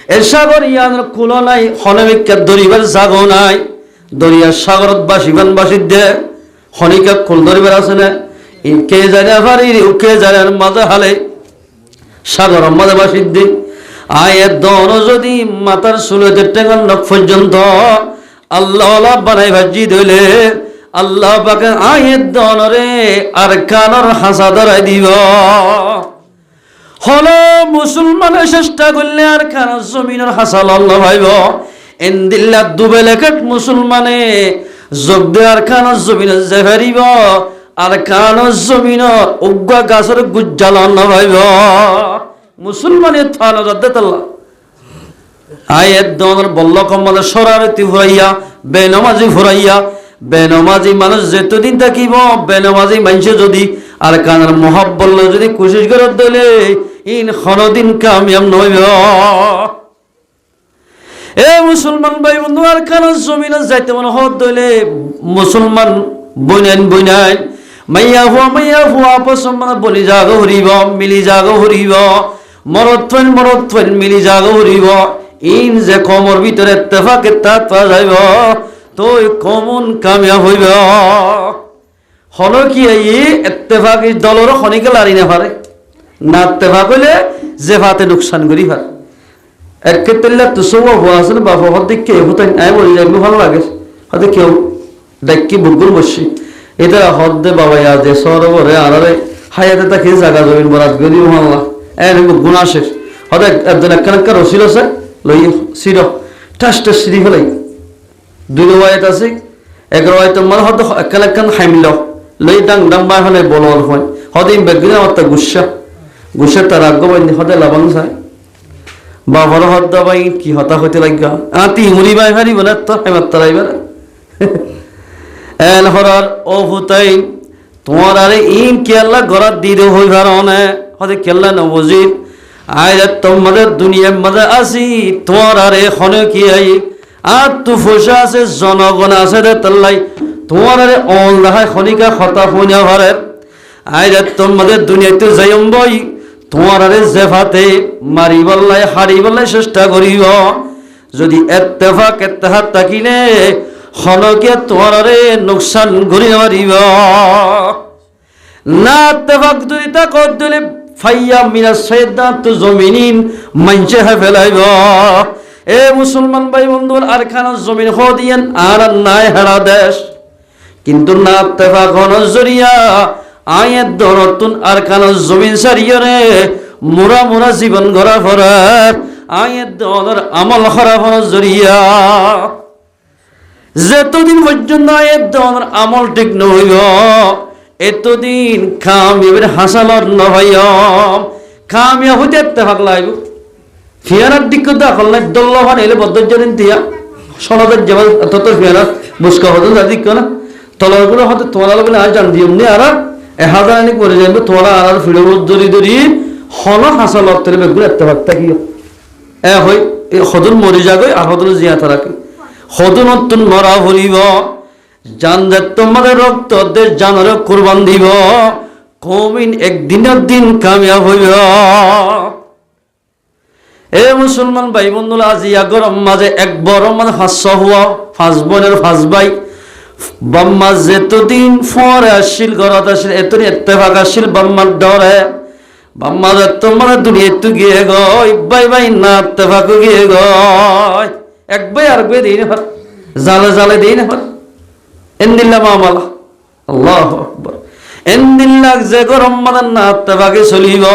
এ সাগর ইয়ানোর কুলো নাই হনবিকা দরিবার জাগো নাই দরিয়ার সাগরত বাসিবান বাসিদ্দে হনিকা কুল দরিবার আছে না কে জানে পারি কে জানে মাঝে হালে সাগর মাঝে বাসিদ্দি আয়ের দন যদি মাতার সুলতে টেঙ্গন নখ পর্যন্ত আল্লাহ বানাই ভাজি দিলে আল্লাহ পাকে আয়ের দনরে আর কানর হাসা ধরাই দিব হলো মুসলমানের চেষ্টা করলে আর কানর জমিনের হাসা আল্লাহ ভাইব এন্দিল্লা দুবে লেখেট মুসলমানে যোগ দেওয়ার কানর জমিনের যে ফেরিব আর কানর জমিনের উগ্র গাছের গুজ্জাল আল্লাহ ভাইব মুসলমানের থানা যাতে তাল্লা আয়ের দনের বল্ল কম্বলের সরারতি ফুরাইয়া বেনমাজি ফুরাইয়া বেনমাজি মানুষ যেতদিন থাকিব বেনমাজি মানুষে যদি আর কানের মহাব্বল যদি কোশিশ করে দিলে ইন কোনদিন কামিয়াব নইব এ মুসলমান ভাই বন্ধু আর কানের জমিনে যাইতে মনে হত দিলে মুসলমান বইনাইন মাইয়া হুয়া আপস মানে বলি জাগো হরিব মিলি জাগো হরিব মরদ থইন মিলি জাগো হরিব ইন যে কমর ভিতরে ইত্তেফাকের তাত পাওয়া যাইব তো কমন কামিয়াব হইব হলো কি এই ইত্তেফাক দলর খনিকে লারি না পারে না ইত্তেফাক হইলে যে ভাতে নুকসান করি পারে একে তেল্লা তুসব হওয়া আছে না বাবা হতে কে হতে আয় বলি যাইব ভালো লাগে হতে কেউ ডাক্কি বুকুর বসি এটা হদ দে বাবা ইয়াদে সরবরে আরে হায়াতে তাকে জায়গা জমিন বরাদ করি আল্লাহ এর গুনাহ শেষ হতে একজন একখানা রসিল আছে লই সির টাস্ট সিরি ফেলাই দুই রওয়ায়াত আছে এক রওয়ায়াত মানে হতে একখান হাইমিল লই ডাং ডাং বা হলে বলল হয় হতে বেগিনা মত গুসা তার আগবন্দি হতে লাবং চাই বাবার হদ ভাই কি হতা হতে লাগা আতি মুড়ি বাই হারি বলে তো হেমাত তারাইবার এন হরার ও হুতাই তোমার আরে ইন কেল্লা গরাত দিদে হইবার অনে হতে কেল্লা নবজির আইরে তোমাদের দুনিয়ার মধ্যে আসি তোমার আরে হনে কি আই আর তু ফসা আছে জনগণ আছে রে তাল্লাই তোমার আরে অল দেখায় খনিকা হতা হইনা ভরে আইরে তোমাদের দুনিয়াতে যাইম বই তোমার আরে জেফাতে মারি বললাই হারি বললাই চেষ্টা করিব যদি ইত্তেফাক থাকিলে হনকে তোমার আরে নুকসান করি মারিব না ইত্তেফাক যদি তা কর দিলে ফাইয়া মিনা সৈয়দাত তো জমিনিন মানছে ফেলাইব এ মুসলমান ভাই বন্ধু আর খানা জমিন হদিয়েন আর নাই হেরা দেশ কিন্তু না ইত্তেফাক নজরিয়া আয়ের দরতুন আর খানা জমিন সারিয়রে মুরা জীবন গড়া ফরার আয়ের দলের আমল খারাপ নজরিয়া যতদিন পর্যন্ত আয়ের দলের আমল ঠিক নইব এতদিন কামিয়াবের হাসালর নভাইম কামিয়া হইতে ইত্তেফাক লাইব ফিয়ারার দিক দাখল নাই দল্লভান এলে বদ্ধজরিন দিয়া সনদের যেমন তত ফিয়ারাত মুস্কা হতো দিক না তলগুলো হতে তোমার বলে আর জান দিও নি আর 1000 করে যাবে তোরা আর ফিরে দরি হল হাসালর তেলে বেগুলো ইত্তেফাক থাকিও এ হই এই হদুন মরি যাগই আর হদুন জিয়াতা রাখি হদুনতুন মরা হরিব জান যে তোমাদের রক্ত দেশ জানরে কুরবান দিব কমিন একদিনের দিন কামিয়াব হইব এ মুসলমান ভাই বন্ধুরা আজিয়া গরম মাঝে এক বড় মানে 500 হওয়া 5 বোনের 5 ভাই বাম্মা যেতদিন ফরে আসিল গরত আসিল এতদিন ইত্তেফাক আসিল বাম্মার ডরে বাম্মা তোমার দুনিয়া একটু গিয়ে গই ভাই না ইত্তেফাক গিয়ে গই এক ভাই আর ভাই দিন জালে দিন এন্দিল্লা মামালা আল্লাহু আকবার এন্দিল্লা যে গরম মাদান না ইত্তেফাকে চলিব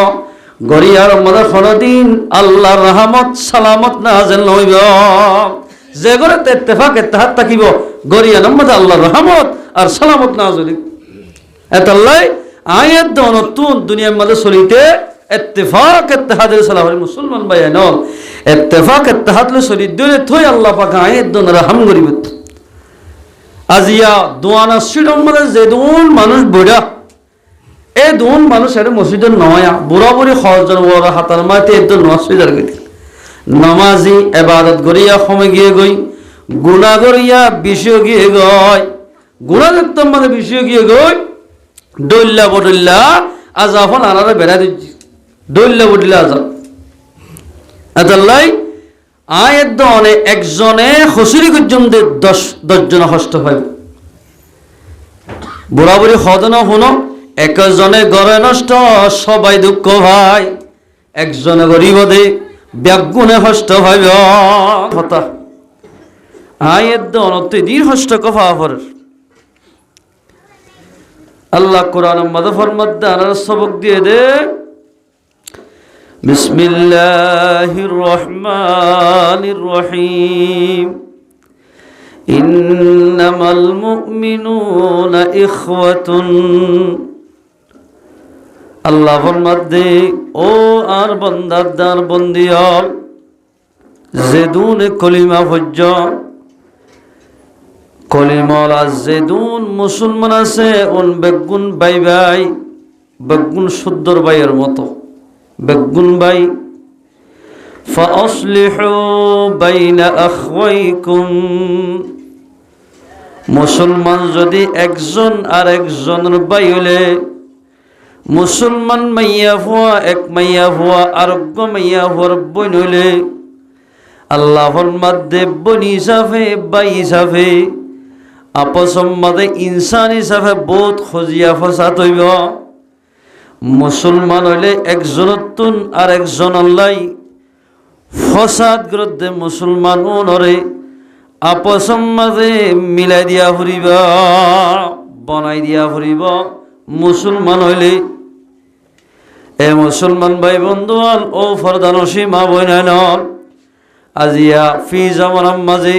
গরিয়ার মধ্যে কোনদিন আল্লাহর রহমত সালামত নাযিল হইব যে ঘরে ইত্তেফাক ইত্তেহাদ থাকিব গরিয়ার মধ্যে আল্লাহর রহমত আর সালামত নাযিল এতাল্লাই আয়াত দনতুন দুনিয়ার মধ্যে চলিতে ইত্তেফাক ইত্তেহাদের সালামের মুসলমান ভাইয়ান ইত্তেফাক ইত্তেহাদ লে চলি দলে থই আল্লাহ পাক আয়াত দন রহম করিব আজিয়া দোয়ানা সিডম মধ্যে যে দুন মানুষ বড়া এই দুন মানুষের মসজিদের নয়া বুড়া বুড়ি খরচর বড় হাতার মাতে একদম নসিদার গতি নামাজি ইবাদত করিয়া সময় গিয়ে গই গুনাহ করিয়া বিষয় গিয়ে গয় গুনাহ একদম মানে বিষয় গিয়ে গই দইল্লা বদল্লা আজাফন আনারে বেড়া দিচ্ছি দইল্লা বদল্লা আজাব আদাল্লাই আয়ের দনে একজনে হসুরি পর্যন্ত 10 জন কষ্ট হয়। বুড়া বুড়ি হদন শুনো, একজনে গড়ে নষ্ট সবাই দুঃখ ভাই, একজনে গরিব দে ব্যাগুনে হষ্ট ভাইব কথা। আয়ের দন তুই দীর হষ্ট কফা ফরের। আল্লাহ কোরআন মধ্যে ফরমাদ্দে আনার সবক দিয়ে দে, বিসমিল্লাহির রহমানির রহিম, ইন্নামাল মুমিনুনা ইখওয়াতুন। আল্লাহ ফরমাদ্দে ও আর বান্দাদার বন্দিয়ল, যেদুন কলিমা ভজ্জ কলিমলা যেদুন মুসলমান আছে ওন বেগুন বাই বাই, বেগুন শুদ্ধর বাইয়ের মতো বেগুন বাই। ফাসলিহু বাইনা আখওয়াইকুম, মুসলমান যদি একজন আর একজনের বাই হলে, মুসলমান মাইয়া ফুয়া এক মাইয়া ফুয়া আরোগ্য মাইয়া ফুয়ার বই হইলে, আল্লাহর মাধ্যে বনি হিসাবে বাই হিসাবে আপসম মাদে ইনসান হিসাবে বহুত খজিয়া ফসাত হইব। মুসলমান হইলে একজনতুন আর একজন আল্লাহ ফসাদ গ্রদ্ধে মুসলমান নরে আপসম মাঝে মিলাই দিয়া ফুরিব, বনাই দিয়া ফুরিব মুসলমান হইলে। এ মুসলমান ভাই বন্ধুয়াল ও ফরদানসী মা বইনান, আজিয়া ফি জামানার মাঝে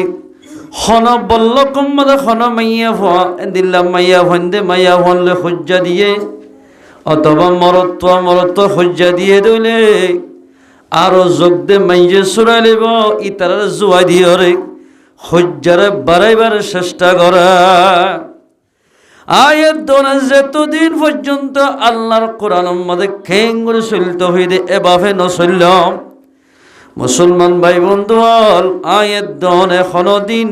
খন বল্লকম মাঝে খন মাইয়া ফোয়া দিল্লাম মাইয়া ফন্দে মাইয়া ফনলে সজ্জা দিয়ে, অথবা মরত্ব সজ্জা দিয়ে দইলে আরো যোগ দে মাইজে চুরাই লিব ইতার জুয়াই দিয়ে রে সজ্জারে বাড়াইবার চেষ্টা করা। আয়ের দোনা যতদিন পর্যন্ত আল্লাহর কোরআনের মধ্যে খেং করে চলিত হইতে এভাবে নচললাম মুসলমান ভাই বন্ধু হল, আয়ের দন এখনো দিন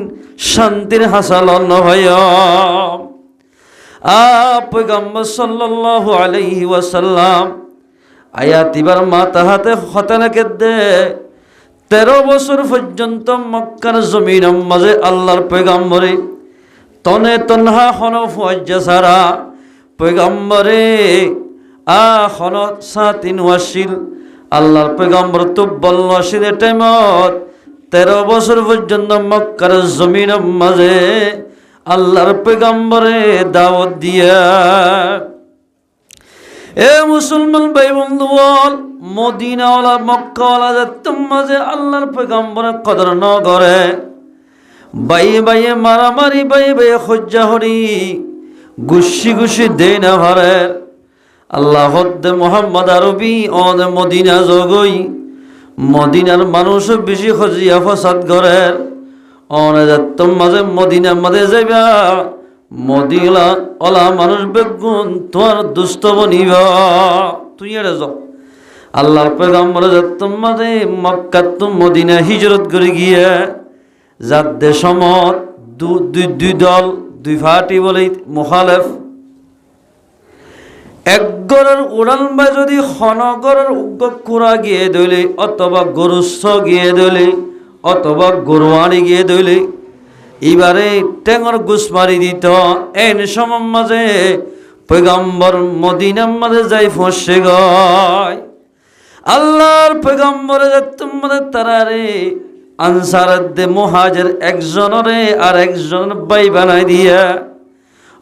শান্তির হাসাল নহয়। পয়গম্বর সাল্লাল্লাহু আলাইহি ওয়াসাল্লাম আয়াতিবার মাতা হাতে হতানাকে দে 13 বছর পর্যন্ত মক্কার জমিনের মাঝে আল্লাহর পয়গম্বরে তনে তনহা হন ফজ্জা সারা পয়গম্বরে হন সাতিন ওয়াসিল আল্লাহর পয়গম্বর তো বলল আসিল টাইমত 13 বছর পর্যন্ত মক্কার জমিনের মাঝে আল্লাহর পয়গম্বরে দাওয়াত দিয়া। এ মুসলমান ভাই বন্ধু বল, মদিনাওয়ালা মক্কাওয়ালা যাত্তম মাঝে আল্লাহর পয়গম্বরের কদর ন করে, বাইয়ে বাইয়ে মারামারি বাইয়ে বাইয়ে খজ্জা হরি গুসি গুসি দেয় না ভারে। আল্লাহ হদ্দে মোহাম্মদ আরবি অদে মদিনা জগই, মদিনার মানুষ বেশি খজিয়া ফসাদ করে অনে যাত্তম মাঝে মদিনার মাঝে যাইবা মদিনা ওলা মানুষ বেগুন তোমার দুষ্ট বনিবা তুই এড়ে যাও। আল্লাহর পয়গম্বর যাত্তম মাঝে মক্কা তো মদিনা হিজরত করে গিয়ে যার দেশমত দুই দল দুই ফাটি বলে মুখালেফ। এক গরের উড়ান বা যদি খনগরের উগ্র কুড়া গিয়ে দইলে অথবা গরুস্থ গিয়ে দইলে অথবা গরুয়ানি গিয়ে দইলে এবারে টেঙর গুস মারি দিত। এন সময় মাঝে পয়গম্বর মদিনার মাঝে যাই ফসে গয় আল্লাহর পয়গম্বরে তোমাদের তারারে আনসারের দে মুহাজির একজনরে আর একজন বাই বানাই দিয়া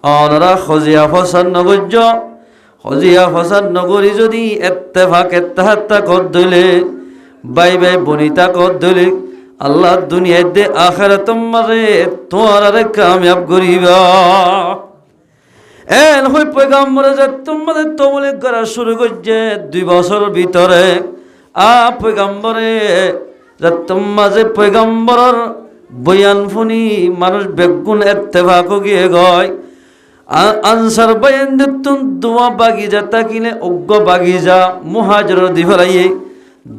অনরা খজিয়া ফসাদ নগর্য হজিয়া ফসাদ নগরী যদি এত্তেফাক এত্তাহাত্তা কর দইলে বাই বাই বনিতা কর দইলে আল্লাহ দুনিয়ায় দে আখেরাত মাঝে তোমারে কামিয়াব করিবা। এন হই পয়গম্বরে যে তোমাদের তবলিগ করা শুরু করছে 2 বছর ভিতরে পয়গম্বরে যে তোমাজে পয়গম্বরের বয়ান শুনি মানুষ বেগুন এত্তেফাক গিয়ে গয় আনসার বয়ান দিতুন দোয়া বাগিজা তাকিলে অজ্ঞ বাগিজা মুহাজির দি ফেলাইয়ে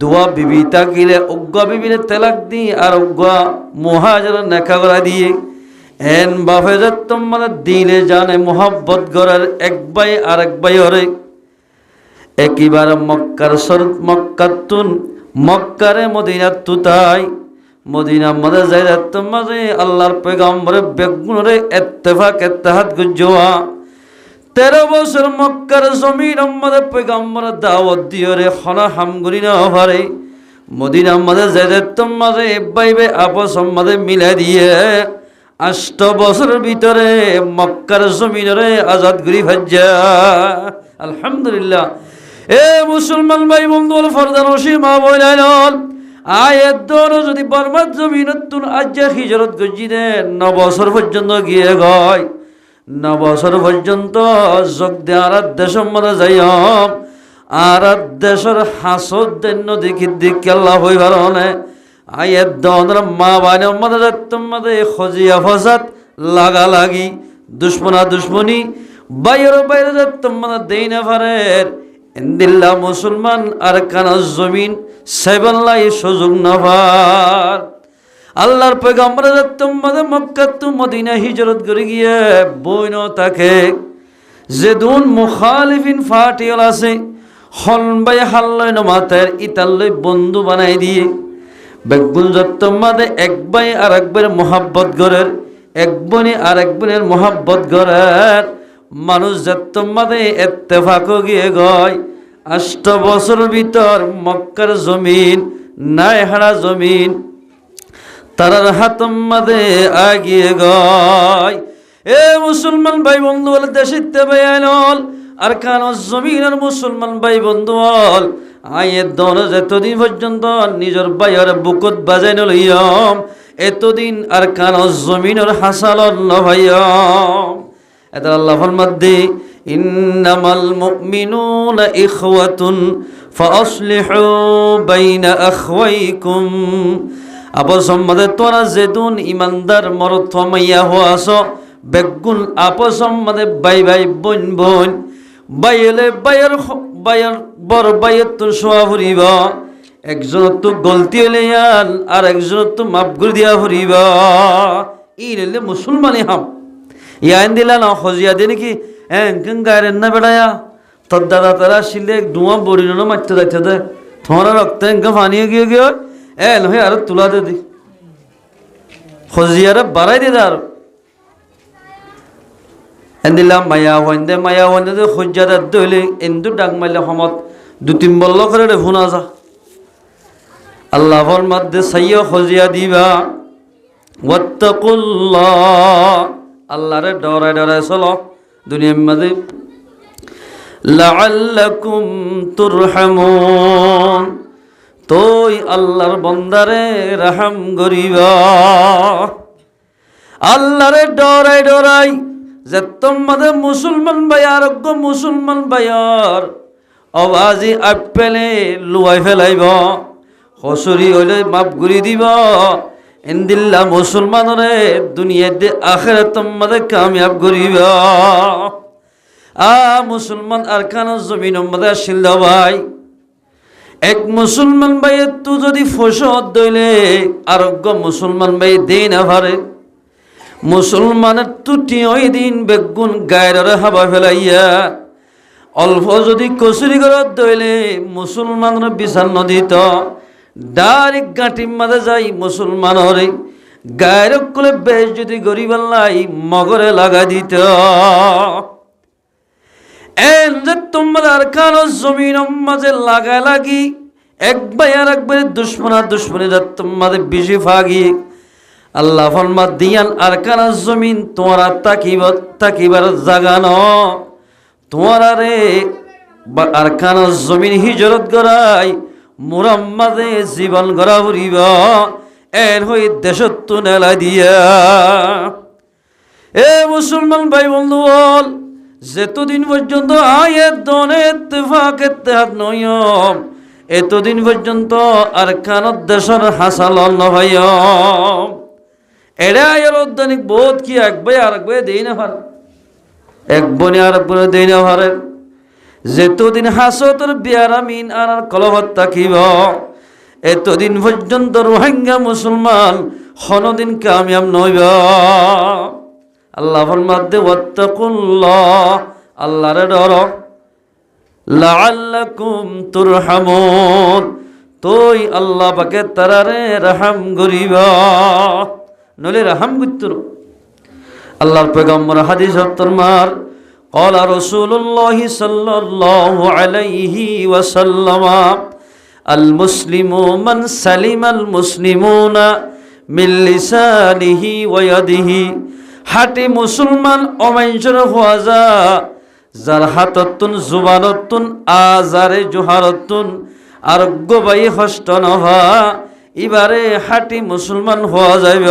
দোয়া বিবি তাকিলে অজ্ঞ বিবিরে তেলাক দি আর অজ্ঞ মুহাজির নেকা করা দিয়ে এন বাফে যে তোমার দিলে জানে মোহাব্বত করার এক ভাই আর এক ভাই হরে একইবার মক্কার শরত মক্কাতুন মক্কারে মদিনাত তুতাই মদিনার মধ্যে যাই যাইতাম মাঝে আল্লাহর পয়গম্বরের বেগুনরে ইত্তেফাক গুজোয়া 13 বছর মক্কার জমিন মধ্যে পয়গম্বর দাওয়াত দিও রে খনা হামগুরি না পারে মদিনার মধ্যে যাই যাইতাম মাঝে বাইবে আপস মধ্যে মিলাই দিয়ে 8 বছরের ভিতরে মক্কার জমিনরে আজাদ করি ভাজ্জা আলহামদুলিল্লাহ। এ মুসলমান ভাই বন্ধু ফরদানসি মা বইলাইল আয়াত দর যদি বর্মাত জমিনতুন আজ্জা হিজরত গজি দে 9 বছর পর্যন্ত গিয়ে গয় 9 বছর পর্যন্ত যোগ দে আর দেশের মধ্যে যাইম আর দেশের হাসদ দেন দেখি দিক আল্লাহ হই ভারনে আয়াত দর মা বানের মধ্যে যাইতাম মধ্যে খজিয়া ফসাদ লাগা লাগি দুশ্মনী বাইরে বাইরে যাইতাম মধ্যে দেই না পারের ইন্দিল্লা মুসলমান আর কানা জমিন সাইবাল্লাই সুযোগ নভার আল্লাহর পয়গম্বর তোমাদের মক্কা তু মদিনা হিজরত করে গিয়ে বইন তাকে যেদুন মুখালিফিন ফাটিল আছে হলবাই হাল্লয় নমাতের ইতাল্লই বন্ধু বানাই দিয়ে বেগুন যত্তমাদে এক ভাই আর একবার মোহাব্বত গড়ের এক বনে আর এক বোনের মোহাব্বত গড়ের মানুষ যত্তমাদে ইত্তেফাক গিয়ে গয় 8 বছর ভিতর মক্কার জমিন নাই হারা জমিন তারার হাতম মাদে আগিয়ে গয়। এ মুসলমান ভাই বন্ধু বলে দেশিতে বেয়াল আর কান জমিন আর মুসলমান ভাই বন্ধু বল আয়ের দন এতদিন পর্যন্ত নিজের বাইর বুকত বাজাই নলইয়ম এতদিন আর কান জমিনের হাসাল নভাইয়ম এটা আল্লাহ ফরমাদ্দি ইন্নামাল মুমিনুনা ইখওয়াতুন ফাসলিহু বাইনা আখওয়াইকুম আপস মধ্যে তোরা যেদুন ইমানদার মরদ থমাইয়া হওয়াছ বেগুন আপস মধ্যে বাই বাই বোন বোন বাইলে বাইর বড় বাইয়ের তো সোয়া ফুরিব একজন তো গলতি হইলে আর একজন তো মাফ করে দিয়া ফুরিব ই রেলে মুসলমানি হাম ইয়ান দিলা না খজিয়া দিয়ে নাকি গায়ের না বেড়ায়া তোর দাদা তারা শিলে ডুয়া বড়ি না মারতে যাইতে দে তোমার রক্ত ফানিয়ে গিয়ে গিয়ে নয় আর তুলা দে দি খজিয়ারে বাড়াই দে আর দিলাম মায়া হইন্দে খজিয়ারে দইলে এন্দু ডাক মারলে সমত 2-3 বল্ল করে রে ভুনা যা আল্লাহর মধ্যে সাইয়া খজিয়া দিবা ওয়াত্তাকুল্লাহ আল্লাহরে ডরায় ডরায় চলো দুনিয়ার মধ্যে লাআল্লাকুম তুরহামুন তোই আল্লাহর বন্দারে রহম করিবা আল্লাহরে ডরাই ডরাই যে তোমাদের মুসলমান ভাই আরোগ্য মুসলমান ভাইয়ার আওয়াজি আপেলে লুয়াই ফেলাইব হসুরি হইলে মাফ করি দিব ইন্দিল্লা মুসলমানরে দুনিয়াতে আখেরাত তোমাদের কামিয়াব করিব মুসলমান আর কান জমিন মধ্যে আসিল ভাই এক মুসলমান ভাইয়ের তো যদি ফসদ দইলে আরোগ্য মুসলমান ভাই দেই না পারে মুসলমানের তুটি ওই দিন বেগুন গায়ের হাবা ফেলাইয়া অল্প যদি কচুরি ঘরত দইলে মুসলমানের বিচার নদীত ডাইরেক্ট গাঁটির মাঝে যাই মুসলমানরে গায়ের কোলে বেশ যদি গরিবাল্লাই মগরে লাগা দিত তোমাদের কান জমিন মাঝে লাগা লাগি এক ভাই আর একবারে দুশ্মনী তোমাদের বেশি ফাগি আল্লাহ ফরমা দিয়ান আর কান জমিন তোমরা তাকিবার জাগানো তোমরা রে আর কান জমিন হিজরত করাই মুরাম্মাদে জীবন গড়া ফুরিব এর হই দেশত নেলা দিয়া এ মুসলমান ভাই বন্ধু বল যেতদিন পর্যন্ত আয়ের দনে ইত্তেফাক ইত্তেহাদ নয়ম এতদিন পর্যন্ত আর কানত দেশের হাসাল নভাইম এরা এর উদ্যানিক বোধ কি এক ভাই আর এক ভাই দেই না পারে এক বনে আর এক বনে দেই না পারে যেতদিন হাসতর বিয়ারামিন আর কলবত থাকিব এতদিন পর্যন্ত রোহিঙ্গা মুসলমান কোনদিন কামিয়াব নইব আল্লাহ ফরমাতে ওয়াত্তাকুল্লাহ আল্লাহরে ডর লাআল্লাকুম তুরহামুন তোই আল্লাহ পাকে তারারে রাহাম করিবা, নইলে রাহাম করতো না। আল্লাহর পয়গম্বর হাদিস ফরমার قال رسول الله صلى الله عليه وسلم المسلم من سلم المسلمون من لسانه ويده। হাটি মুসলমান অমাইনসর হওয়া যা, যার হাততুন জুবানতুন আজারে জোহারতুন আরোগ্য বাই হষ্ট নহা, এবারে হাটি মুসলমান হওয়া যাইব।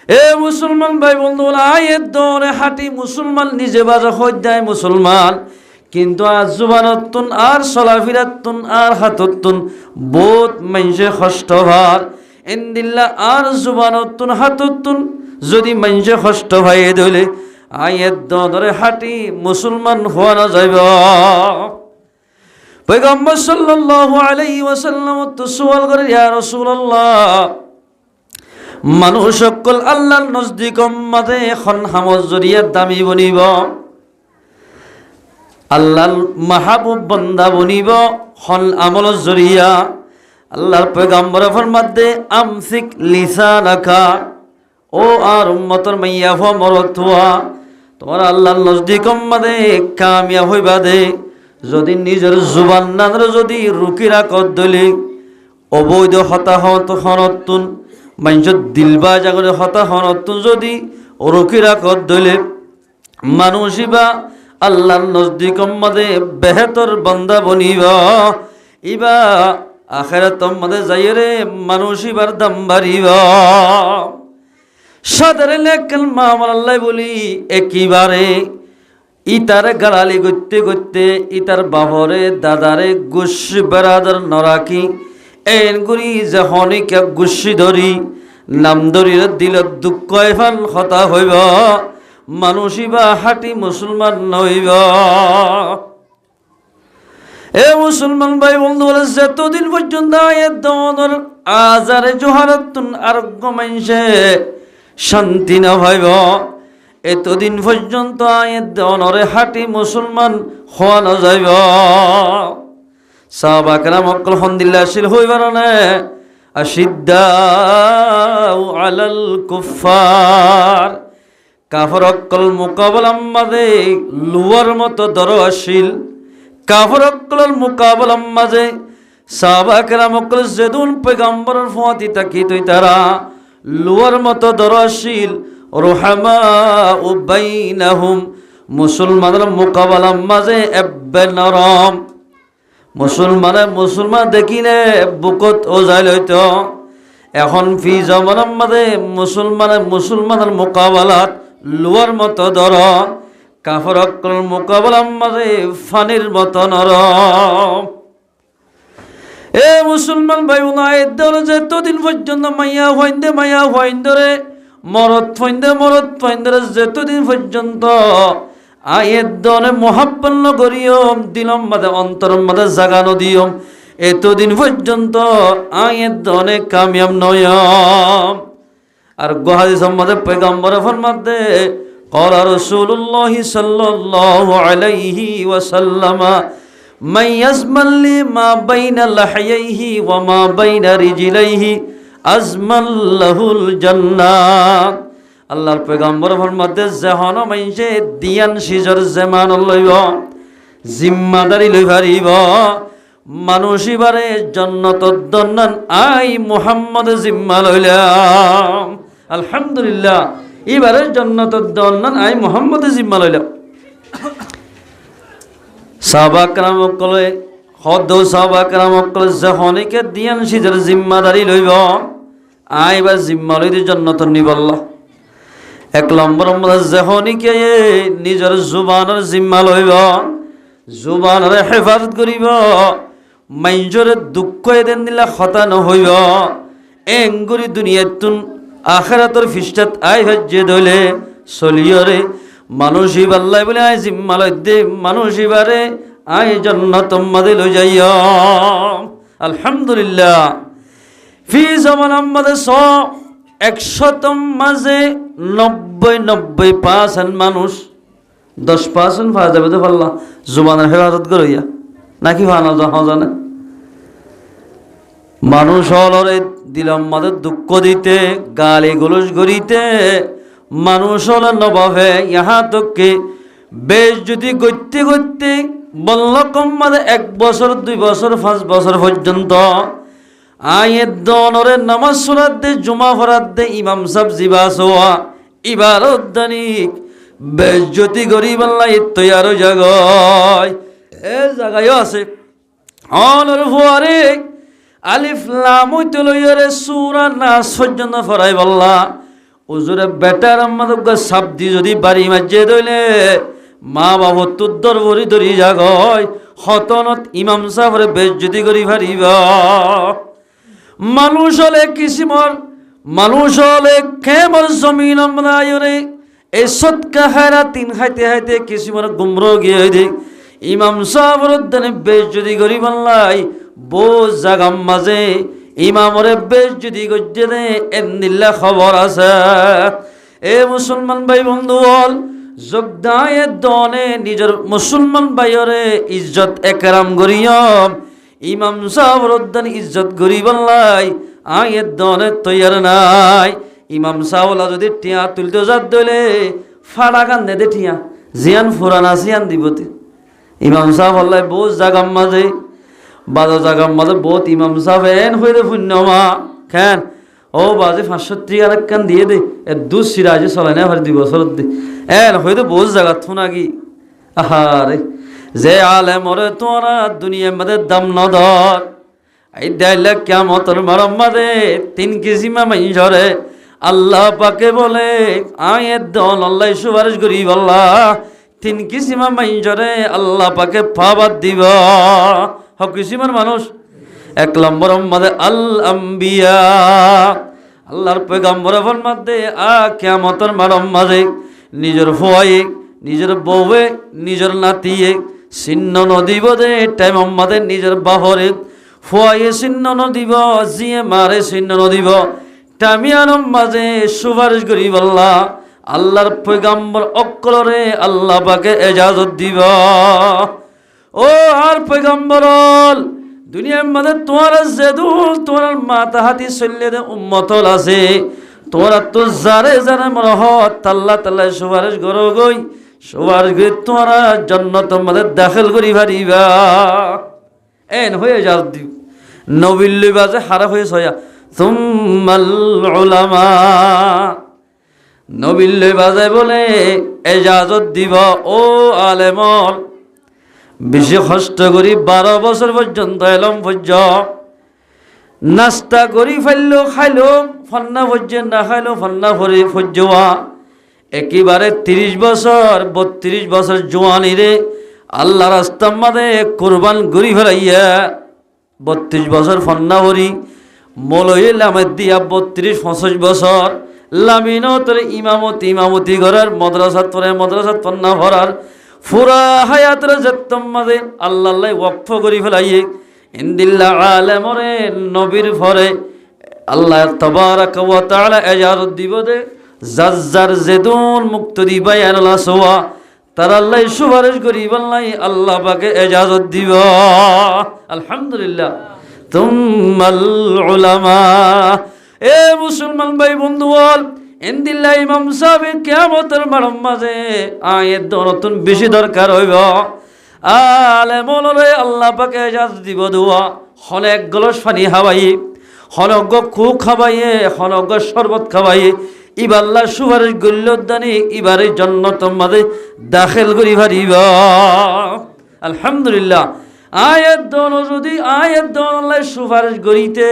এ মুসলমান ভাই বন্ধু, আয়ের দরে হাটি মুসলমান নিজে বাজা হইদায় মুসলমান, কিন্তু আর জুবানতুন আর চলাফিরাতুন আর হাততুন বহুত মানুষে কষ্ট ভার ইন্দিল্লা আর জুবানতুন হাততুন যদি মানুষে কষ্ট ভাই দিলে আয়ের দরে হাটি মুসলমান হওয়া না যাইব। পয়গম্বর সাল্লাল্লাহু আলাইহি ওয়াসাল্লাম তো সওয়াল করে, ইয়া রাসূলুল্লাহ, মানুষ সকল আল্লাহর নজদিক মাঝে এখন হামজ জরিয়া দামি বনিব, আল্লাহর মাহবুব বান্দা বনিব হন আমল জরিয়া। আল্লাহর পয়গম্বর ফরমাতে আমসিক লিসানাকা, ও আর উম্মতর মাইয়া ফ মরতুয়া, তোমার আল্লাহর নজদিক মাঝে কামিয়াব হইবা দে যদি নিজের জুবান নানর যদি রুকি রাখত দলি অবৈধ হতাহত হনতুন মানুষের দিলবা জাগরে হতাহনতুন যদি রুকি রাখত দলে মানুষিবা আল্লাহর নজদিক মাঝে বেহতর বান্দা বনিবা, ইবা আখিরাত মাঝে যাইরে মানুষিবার দাম বাড়িবা। সাদরে লেকলমা আল্লাহ বলি একিবারে ইতারে গালালি করতে করতে ইতার বাহরে দাদারে গুস বেড়াদার নরাকি এন গুরি যে হনিকা গুসি ধরি নাম ধরির দিল দুঃখ এফান হতা হইব, মানুষিবা হাটি মুসলমান নইব। এ মুসলমান ভাই বন্ধু বলে, যতদিন পর্যন্ত আয়ের দর আজারে জোহারতুন আরোগ্য মাইনসে শান্তি না ভাইব, এতদিন পর্যন্ত আয়ের দনরে হাটি মুসলমান হওয়া না যাইব। সাহাবা কেরাম অকল হন্দিল্লাশীল হইবার না, আশিদ্দাউ আলাল কুফার, কাফর অকল মোকাবলার মাঝে লুয়ার মতো দর আসিল, কাফর অকলের মোকাবলার মাঝে সাহাবা কেরাম অকল যেদুন পয়গম্বরের ফাঁতি তাকি তুই তারা লুয়ার মতো দর আসিল। রুহামা ও বাইনাহুম, মুসলমানের মোকাবলার মাঝে এব্বে নরম, মুসলমান দেখিলে বুকত ওজাই লইত। এখন ফি জমানার মাঝে মুসলমানের মোকাবলাত লুয়ার মতো দর, কাফর অকল মোকাবলার মাঝে ফানির মতো নরম। এ মুসলমান ভাই আয়ের দর যতদিন পর্যন্ত মাইয়া হইন্দরে মরদ ফাইন্দরে যতদিন পর্যন্ত আয়ের দনে মহাব্বন্ন করিয়ম দিলম মাদে অন্তরম মাদে জাগানো দিয়ম, এতদিন পর্যন্ত আয়ের দনে কামিয়াব নয়ম। আর গোহাদি সম্মাদে পয়গম্বর ফরমাতে ক্বালা রাসূলুল্লাহি সাল্লাল্লাহু আলাইহি ওয়াসাল্লাম মান ইয়াজমাল্লি মা বাইনা লাহইহি ওয়া মা বাইনা রিজলাইহি আজমাল্লাহুল জান্নাহ। আল্লাহর পয়গম্বর ফরমাতে যেহন মাইনসে দিয়ান সিজর জেমান লইব জিম্মাদারি লই পারিব, মানুষিবারে জান্নাতত দন্নান আই মুহাম্মদ জিম্মা লইলাম। আলহামদুলিল্লাহ, এবারে জান্নাতত দন্নান আই মুহাম্মদ জিম্মা লইলাম। সাহাবা کرام কলে হদ সাহাবা کرام কলে যখনকে দিয়ান সিজর জিম্মাদারি লইব আইবা জিম্মা লইতে জান্নাতত নিবল্লাহ। এক নম্বর যখনকে নিজের জুবানের জিম্মা লইব, জুবানের হেফাজত করিব, মাইজরে দুঃখ এদিন দিলে হতা নহইব, এঙ্গুরি দুনিয়াতুন আখিরাতর ফিস্টাত আই হজ্জে দলে চলিয়রে মানুষই বাল্লাই বলে আই জিম্মা লই দে, মানুষইবারে আই জান্নাত মাদে লই যাইও। আলহামদুলিল্লাহ, ফি জামান আমাদের 100 মাঝে 90% মানুষ 10% পাওয়া যাবে তো পারলাম জুবানের হেফাজত করিয়া, নাকি ভালো জানে মানুষ হলরে দিলাম মাদের দুঃখ দিতে, গালি গোলস গড়িতে, মানুষ হল নবাবে ইহা তোকে বেশ যদি গড়তে গড়তে বলল কম মাদে 1 বছর 2 বছর 5 বছর পর্যন্ত আয়ের দনরে নামাজ সুরাত দে, জুমা ফরাত দে, ইমাম সাহেব জিবাস হওয়া ইবারত দানিক বেশ যদি গরিব আল্লাহ তৈয়ারও জাগায় এ জায়গায়ও আছে অনর ফুয়ারে আলিফ লাম হইতে লইয়ারে সূরা নাস পর্যন্ত ফরাই বললা উজুরে বেটার আমাদের সাবদি যদি বাড়ি মাঝে দইলে মা বাবা তোর দরবরি ধরি জাগয় হতনত ইমাম সাহেবের বেশ যদি করি পারিবা মানুষ হলে কিসিমর মানুষ হলে খেমর জমিন আমরায়রে এই সৎকা হায়রা 3 খাইতে খাইতে কিসিমর গুমরো গিয়ে দে ইমাম সাহেবের উদ্যানে বেশ যদি করি বললাই বোঝ জাগাম মাঝে ইমামরে বেশ যদি গজ্জে দে এমনিল্লা খবর আছে এ মুসলমান ভাই বন্ধু বল যোগদায়ের দনে নিজের মুসলমান ভাইরে ইজ্জত একরাম করিয়ম ইমাম সাহেবের উদ্যান ইজ্জত করি বললাই আয়ের দনে তৈয়ার নাই ইমাম সাহেবলা যদি টিয়া তুলতে যাত দইলে ফাড়া কান্দে দে টিয়া জিয়ান ফুরানা জিয়ান দিবতে ইমাম সাহেব বললাই বোঝ জাগাম মাঝে বাজা জাগাম মাঝে বহুত ইমাম সাহেব এন হয়ে দে পুণ্যমা খেন ও বাজে 500 আর কান দিয়ে দে এ দুধ সিরাজে চলাই না ভার 2 বছর দে এন হয়ে দে বোঝ জাগা থুনাগি আহারে যে আলেমরে তোরা দুনিয়ার মধ্যে দাম নদর এই দাইলে কিয়ামতের মারম্মাদে 3 কিসিমা মাইজরে আল্লাহ পাকে বলে আয়ের দন আল্লাহ সুপারিশ করি আল্লাহ 3 কিসিমা মাইজরে আল্লাহ পাকে পাবাদ দিব হক কিসিমার মানুষ 1 নম্বর মধ্যে আল আম্বিয়া আল্লাহর পয়গম্বর ফরমাতে কিয়ামতের মারম্মাদে নিজের ফুয়ায়ে নিজের বউয়ে নিজের নাতিয়ে চিহ্ন নদীব দে টাইম আমাদের নিজের বাহরে ফুয়ায়ে চিহ্ন নদীব জিয়ে মারে চিহ্ন নদীব টামিয়ার মাঝে সুপারিশ করি বললা আল্লাহর পয়গম্বর অক্কলরে আল্লাহ পাকে এজাজত দিব ও আর পয়গম্বর দুনিয়ার মধ্যে তোমার জেদুল তোমার মাথা হাতি চললে দে উম্মতল আছে তোরা তো যারে যারে মনে হত আল্লাহ তাআলা সুপারিশ করো গই সুপারিশ করে তোরা জান্নাতের মধ্যে দাখিল করি পারিবা এন হয়ে যাও দিও নবীর বাজে হারা হয়ে ছয়া সুম্মাল উলামা নবীর বাজে বলে এজাজত দিব ও আলেমল বেশি কষ্ট করি 12 বছর পর্যন্ত এলম পর্য নাস্তা করি ফেললো খাইলো ফন্না পর্যে না খাইলো ফন্না ভরে ফজ্জোয়া একেবারে 30 বছর 32 বছর জোয়ানি রে আল্লাহ রাস্তার মাঝে কোরবান গরি ফেলাইয়া 32 বছর ফন্না ভরি মলয়ে লামের দিয়া 32-35 বছর লামিনতরে ইমামতি ঘরের মাদ্রাসাত ফন্না ভরার ফুরা হায়াতের যেতম মাঝে আল্লাহ ওয়াকফ করি ফেলাইয়ে ইন্দিল্লা আলেমরে নবীর ফরে আল্লাহ তাবারাক ওয়া তাআলা এজাজত দিব দে জাজ্জার জেদুন মুক্তদি বায়ানুল্লাহ সোয়া তার আল্লাহ সুপারিশ করি বললাই আল্লাহ পাকে এজাজত দিব আলহামদুলিল্লাহ তুম্মাল উলামা এ মুসলমান ভাই বন্ধু বল ইন্দিল্লা ইমাম সাহেব কিয়ামতের মাঠের মাঝে আয়ের নতুন বেশি দরকার হইব আলেমরে আল্লাহ পাকে এজাজত দিব দোয়া হনেক গ্লাস পানি খাওয়াই হনজ্ঞ খুব খাওয়াইয়ে হনজ্ঞ শরবত খাওয়াইয়ে ইবাল্লাহ সুপারিশ গল্যদানি ইবারে জান্নাতের মাঝে দাখিল করি পারিবা আলহামদুলিল্লাহ আয়ের দন যদি আয়ের দন আল্লাহ সুপারিশ করিতে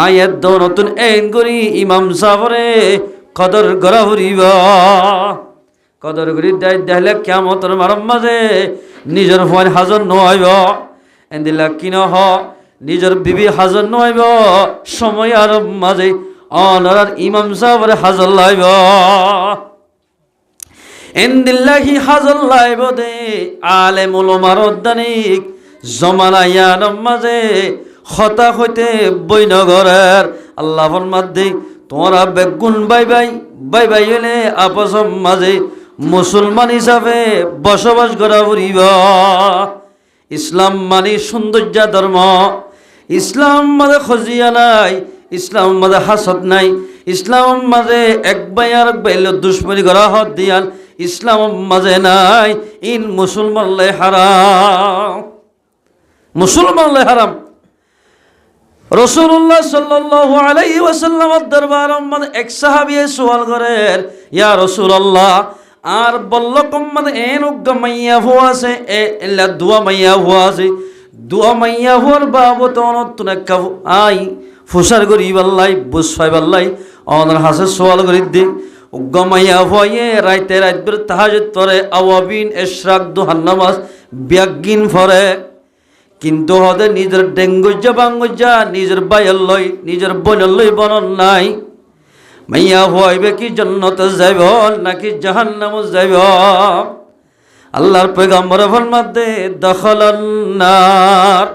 আয়ের দন নতুন এন করি ইমাম সাহেবরে কদর করা ফুরিবা কদর করি দেখলে কিয়ামতের মাঠের মাঝে নিজের ফোন হাজর নইব এন্দিলা কিন হ নিজের বিবি হাজর নইব সময় আর মাঝে অনার ইমাম সাহেবরে হাজর লাইব এন্দিল্লাহি হাজর লাইব দে আলেমুল উলামার উদ্দানিক জমানায়ার মাঝে হতা হইতে বৈনগরের আল্লাহ ফরমাতে তোমরা বেগুন বাই বাই হইলে আপস মাঝে মুসলমান হিসাবে বসবাস করা ফুরিব ইসলাম মানে সৌন্দর্য ধর্ম ইসলাম মাঝে খজিয়া নাই, ইসলাম মাঝে হাসদ নাই, ইসলাম মাঝে এক ভাই আর এক ভাই দুশ্মনী করা হত দিয়াল ইসলাম মাঝে নাই। ইন মুসলমান লাই হারাম, মুসলমান লাই হারাম। রাসূলুল্লাহ সাল্লাল্লাহু আলাইহি ওয়াসাল্লামের দরবার মানে এক সাহাবী সওয়াল করেন, ইয়া রাসূলুল্লাহ আর বলল কম মানে এন মাইয়া হওয়া আছে এলা দুয়া মাইয়া হওয়া আছে, দুয়া মাইয়া হওয়ার বাবত অনতুন একটা আই ফুসার করি বাল্লাই বুঝ পাই বাল্লাই অনার হাসে সওয়াল করি দি মাইয়া হয়ে রাইতে রাতবের তাহাজ্জুদ পড়ে আওয়াবিন ইশরাক দুহার নামাজ ব্যাগিন পড়ে, কিন্তু হদে নিজের ডেঙ্গুজা বাঙ্গুজা নিজের বাইর লই নিজের বোনের লই বনন নাই। মাইয়া হইবে কি জান্নাতে যাইব নাকি জাহান্নামে যাইব? আল্লাহর পয়গম্বর ফরমাতে দখলান নার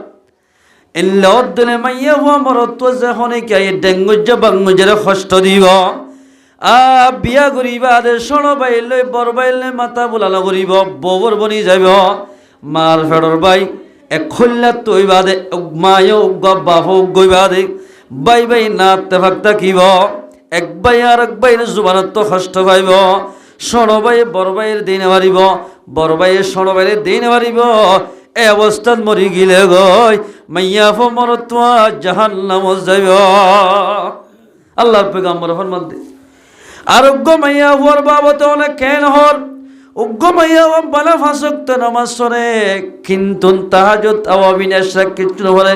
ইল্লা উদ্দিনে মাইয়া হওয়া মরত যখনই কে ডেঙ্গুজা বাঙ্গুজার কষ্ট দিব বিয়া করিবা দে শোনো বাইলে বর বাইলে মাথা বুলানো করিব ববর বনি যাইব মার ফেডর বাই এক খল্লা তৈ বাদে মায় বাপ গই বাদে বাই বাই নাতে ভাগতা কিব এক বাই আর এক বাইর জুবানত তো কষ্ট পাইব, শোনো বাই বর বাইয়ের দিনে পারিব বর বাইয়ের শোনো বাইরের দিনে পারিব। এই অবস্থাত মরি গিলে গই মাইয়া ফ মরত জাহান্নামে যাইব। আল্লাহর পয়গম্বর ফরমাতে আরোগ্য মাইয়া হওয়ার বাবত অনেক কেন হল উগ্র মাইয়া বালা ফাঁসক্ত নামাজ সরে কিন্তু তাহাজ্জুদ আওয়াবিন ইশরাক কিছু নবলে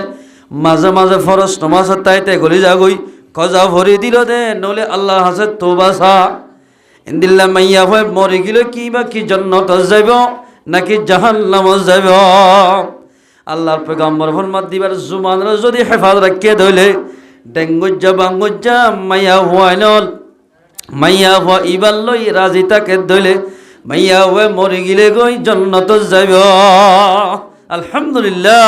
মাঝে মাঝে ফরজ নামাজ তাইতে গলি যাগই কজা ভরি দিল দে নলে আল্লাহ হাসে তওবা সা ইনদিল্লা মাইয়া হয় মরে গেল কি বা কি জান্নাত যাইব নাকি জাহান্নামে যাইব? আল্লাহর পয়গম্বর ফরমাত দিবার জুমানরা যদি হেফাজত রাখিয়ে ধইলে ডেঙ্গুজা বাঙ্গুজা মাইয়া হয় নল মাইয়া হওয়া ইবার লই রাজি তাকে ধইলে মাইয়া হয়ে মরে গিলে গই জান্নাত যাইব। আলহামদুলিল্লাহ।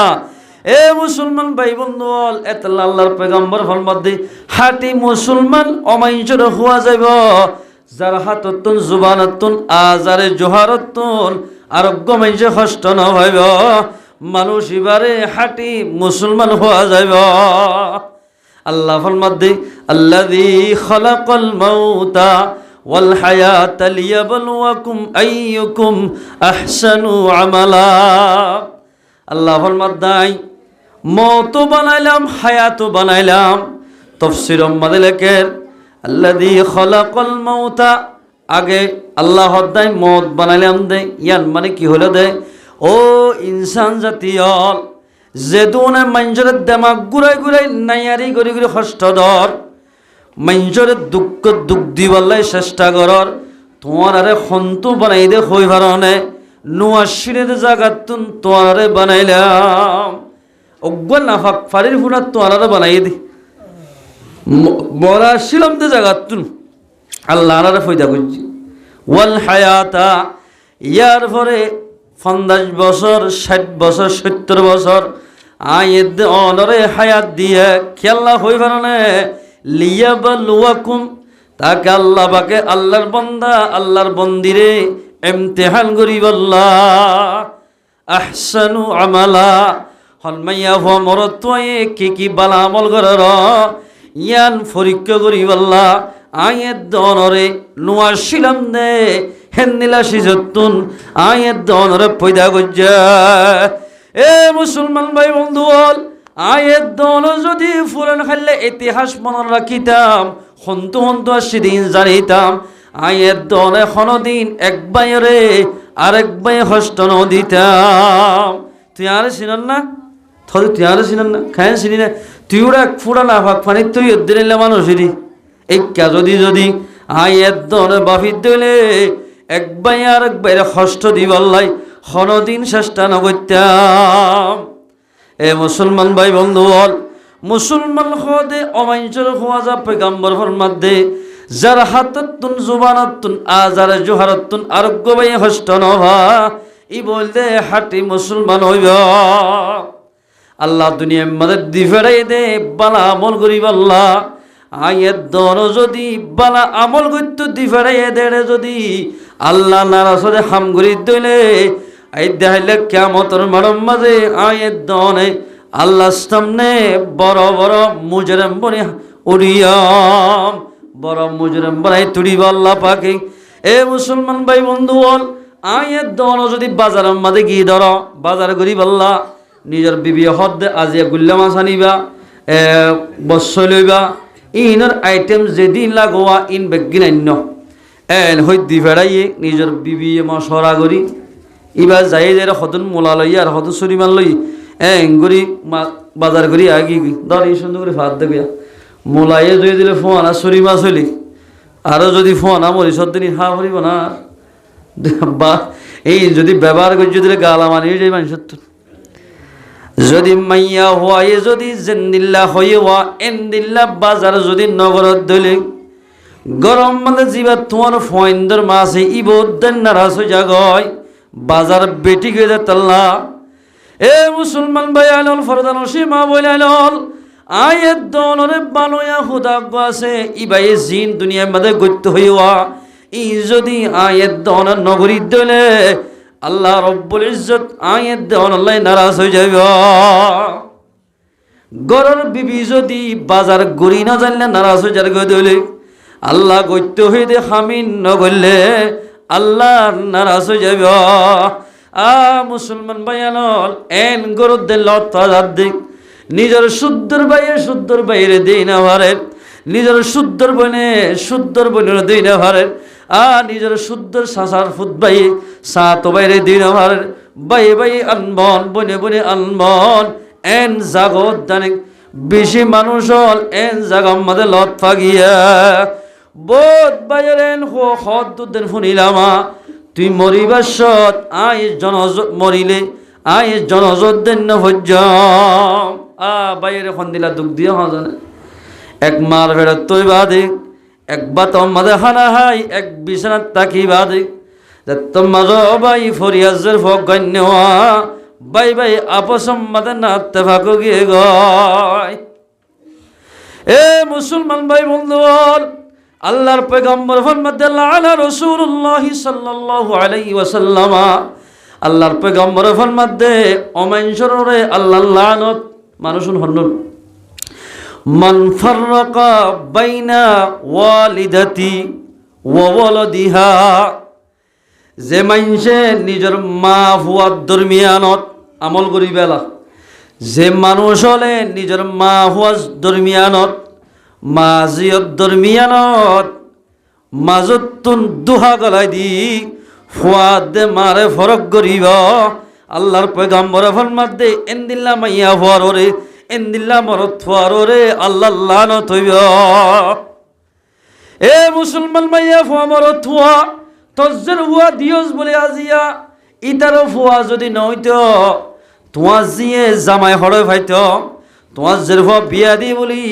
এ মুসলমান ভাই বন্ধু এত আল্লাহর পয়গম্বর ফরমাত দি হাটি মুসলমান অমাইজর হওয়া যাইব যার হাততুন জুবানতুন আজারে জোহারতুন আরোগ্য মাইজে কষ্ট ন হইব মানুষ এবারে হাটি মুসলমান হওয়া যাইব। আল্লাহ ফরমাত দি আল্লাযী খালাকাল মাউতা ওয়াল হায়াতা লিয়াবলুয়াকুম আইয়ুকুম আহসানু আমালা। আল্লাহ ফরমাত দাই মওত বানাইলাম হায়াত বানাইলাম। তাফসীর মাদে লেখের আল্লাযী খালাকাল মাউতা আগে আল্লাহ দাই মওত বানাইলাম দে ইয়ান মানে কি হলো দে ও ইনসান জাতীয় যে দুনে মানুষের দেমাগ ঘুরাই ঘুরাই নাইয়ারি গড়ি গড়ি কষ্ট দর মানুষের দুঃখ দুঃখ দিবাল্লাই চেষ্টা করর তোমার আরে সন্তু বানাই দে হই ভারণে নুয়াশিরে জাগাতুন তোমার বানাইলাম অজ্ঞ নাফাক ফারির ফুনার তোমার বানাই দি বড়া শিলাম দে জাগাতুন আল্লাহ আরে ফয়দা করছি ওয়াল হায়াতা ইয়ার পরে 50 বছর 60 বছর 70 বছর আয়েদ অনরে হায়াত দিয়ে খেলা হই ভারণে লিয়াবলুয়াকুম তাকে আল্লাহ বাকে আল্লাহর বান্দা আল্লাহর বন্দিরে ইমতিহান করিব আল্লাহ আহসানু আমালা হলমাইয়া হ মরতয়ে কি বালা আমল করার ইয়ান পরীক্ষা করিব আল্লাহ আয়েদ দনরে নুয়াশিলাম দে হেন্দিলা সিজতুন আয়েদ দনরে পয়দা গজ্জা। এ মুসলমান ভাই বন্ধু আয়ের দল যদি ফুরান খাইলে ইতিহাস মনে রাখিতাম হন্তু হন্তু সেদিন জানিতাম আয়ের দল এখনো দিন এক বাইরে আরেক বাই হস্ত দিতাম। তুই আর চিনান না থরে তুই আর চিনান না খায় চিনি না তুই ওরা ফুরা না ভাগ ফানি তুই দিলে মানুষেরই একা যদি যদি আয়ের দল বাফির দিলে এক বাই আরেক বাইরে হস্ত দিবাল্লাই হনো দিন চেষ্টা নগত্যাম। এ মুসলমান ভাই বন্ধু মুসলমান হদে অমাইজর হওয়া যা পয়গম্বর ফরমাত দে যার হাততুন জুবানতুন আজারে জোহারতুন আরোগ্য বাই হস্ত নভা ই বলতে হাটি মুসলমান হইব। আল্লাহ দুনিয়া মধ্যে দিফেরাই দে বালা আমল করিব আল্লাহ আয়ের দন যদি বালা আমল করত দিফেরাই দে যদি আল্লাহ নারাজে হাম করি দইলে এই দেখাইলে কিয়ামতের মানব মাঝে আয়ের দনে আল্লাহর সামনে বড় বড় মুজরিম বনে উড়িয়াম, বড় মুজরিম বানাই তুড়িব আল্লাহ পাকে। এ মুসলমান ভাই বন্ধু বল, আয়ের দন যদি বাজারের মাঝে গিয়ে ধর, বাজার করি বললা নিজের বিবি হদ আজিয়া গুল্লা মাছ আনিবা, বৎসর লইবা, ইনের আইটেম যেদিন লাগোয়া ইন বেগিন আন্য এন হইদি ফেরাইয়ে নিজের বিবি মশরা করি ইবার যাই যাই হতন মোলা লই আর হত চুরিমান লই করি বাজার করি আগি ধর এই সুন্দর করে ভাত দেবে মোলাইয়ে যদি দিলে ফোন আর চুরি মাছ হইলি আরও যদি ফোন মরি সদিন হা ভরিব না বা এই যদি ব্যবহার করি দিলে গালা মানিয়ে যাই মানুষের যদি মাইয়া হওয়ায় যদি জেন্দিল্লা হয়ে হওয়া এন্দিল্লা বাজার যদি নগরত দলে গরম মানে জিবা তোমার ফয়েন্দর মাছে ইবোদ্দেন নারাজ হয়ে জাগয় বাজার বেটি গিয়ে তাল্লা। এ মুসলমান ভাই আলল ফরদান সীমা বলে আলল আয়ের দনরে বানোয়া হুদাগ্য আছে ইবাই জিন দুনিয়ার মধ্যে গত্য হইয়া ই যদি আয়ের দনের নগরী দলে আল্লাহ রব্বুল ইজ্জত আয়ের দেওয়ান আল্লাহ নারাজ হয়ে যাইব। গরর বিবি যদি বাজার গড়ি না জানলে নারাজ হয়ে যাবে দলে আল্লাহ গত্য হয়ে দে হামিন নগরলে আল্লাহ নারাজ হয়ে যাইব। মুসলমান ভাইয়ানল এন গরুর দে লতার দিক নিজের শুদ্ধর বাইরে দেই না ভারের, নিজের শুদ্ধর বনের দেই না ভারের, নিজের শুদ্ধর সাসার ফুট বাই সাত বাইরে দিন আমার বাই আনবন বনে বনে আনবন এন জাগত দানিক বেশি মানুষ হল এন জাগম মাঝে লত ফাগিয়া বোধ বাইরের এন হদ দুদিন শুনিলামা তুই মরিবার সৎ আয় মরিলে আয় জনজত দেন ভোজ বাইরে এখন দিলা দুঃখ দিয়ে হওয়া জানে এক মার ভেড়া তুই বাদে একবার তোমাদের হানা হাই এক বিছানার তাকি বাদে তোমার বাই ফরিয়াজের ভগন্য বাই আপসম মাদের নাতে ফাঁকো গিয়ে গয়। এ মুসলমান ভাই বন্ধু আল্লাহর পয়গম্বর ফরমাতে আলা রাসূলুল্লাহ সাল্লাল্লাহু আলাইহি ওয়াসাল্লাম আল্লাহর পয়গম্বর ফরমাতে অমানসরে আল্লাহ লানত মানুষুন হন্নুন মান ফাররাকা বাইনা ওয়ালিদাতি ওয়া ওয়ালাদিহা যে মাইনসে নিজের মা ফুয়ার দরমিয়ানত আমল করি বেলা যে মানুষ হলে নিজের মা ফুয়ার দরমিয়ানত মাজিয়ত দরমিয়ানত মাজতুন দুহা গলাই দি ফুয়াদ দে মারে ফরক করিব আল্লাহর পয়গম্বর ফরমাত দে এন্দিল্লা মাইয়া ফুয়ার ওরে এন্দিল্লা মরত ফুয়ার ওরে আল্লাহ লানত হইব। এ মুসলমান মাইয়া ফুয়া মরত ফুয়া তজ্জের হুয়া দিয়স বলে আজিয়া ইতারও ফুয়া যদি নইত তোমার জিয়ে জামাই হড়ে ভাইত তোমার জের ফুয়া বিয়া দি বলি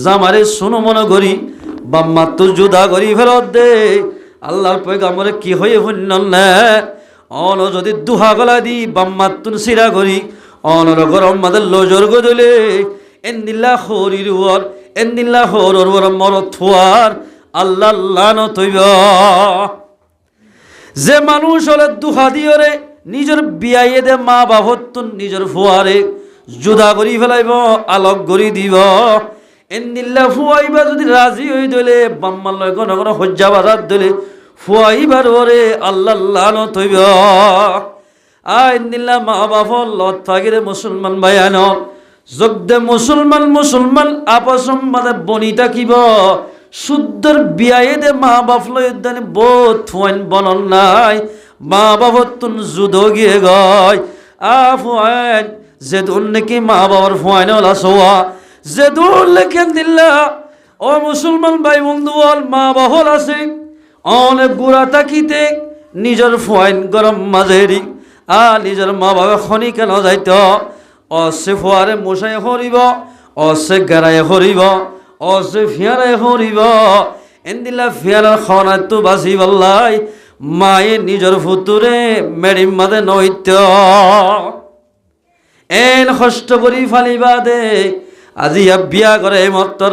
জামারে শুনো মনে করি বাম্মা তো জুদা করি ফেরত দে আল্লাহর পয়গম্বরে কি হয়ে হইল না অন যদি দুহা গলা দি বাম্মা তুন সিরা করি অনর গরম মাদের লজর গদলে এন্দিল্লা হরির ওর এন্দিল্লা হরর ওর মরত ফুয়ার আল্লাহ লানত হইব। যে মানুষ হলে দুহা দিয়রে নিজের বিয়াইয়ে দে মা বাবতুন নিজের ফুয়ারে জুদা করি ফেলাইব আলোক করি দিব এন্দিল্লা ফুয়াইবা যদি রাজি হয়ে দিলে বাম্মার লয় কোন কোন হজ্জা বাজার দিলে ফুয়াইবার ওরে আল্লাহ লানত হইব। এন্দিল্লা মা বাপর লত থাকিরে মুসলমান ভাইয়ান যোগদে মুসলমান আপসম মানে বনি থাকিব শুদ্ধর বিয়ায়ে দে মা বাপ লয় উদ্যানে বোধ ফুয়াইন বনন নাই মা বাবর তুন যুদ্ধ গিয়ে গয় ফুয়াইন যে দূর নাকি মা বাবার ফুয়াইন ওলা সোয়া যে দূর লেখেন দিল্লা ও মুসলমান ভাই বন্ধু মা বাহল আছে অনেক গুড়া তাকিতে নিজের ফুয়াইন গরম মাঝেরি নিজের মা বাবা খনি কেন যাইত অসে ফুয়ারে মশাই হরিব অসে গেরাই হরিব অসে ফিয়ারে হরিব এন্দিল্লা ফিয়ারার খনায় তো বাসি বল্লাই মায়ে নিজের ফুতুরে মেডিম মাদে নৈত্য এন কষ্ট করি ফালিবা দে আজি বিয়া করে মত্তর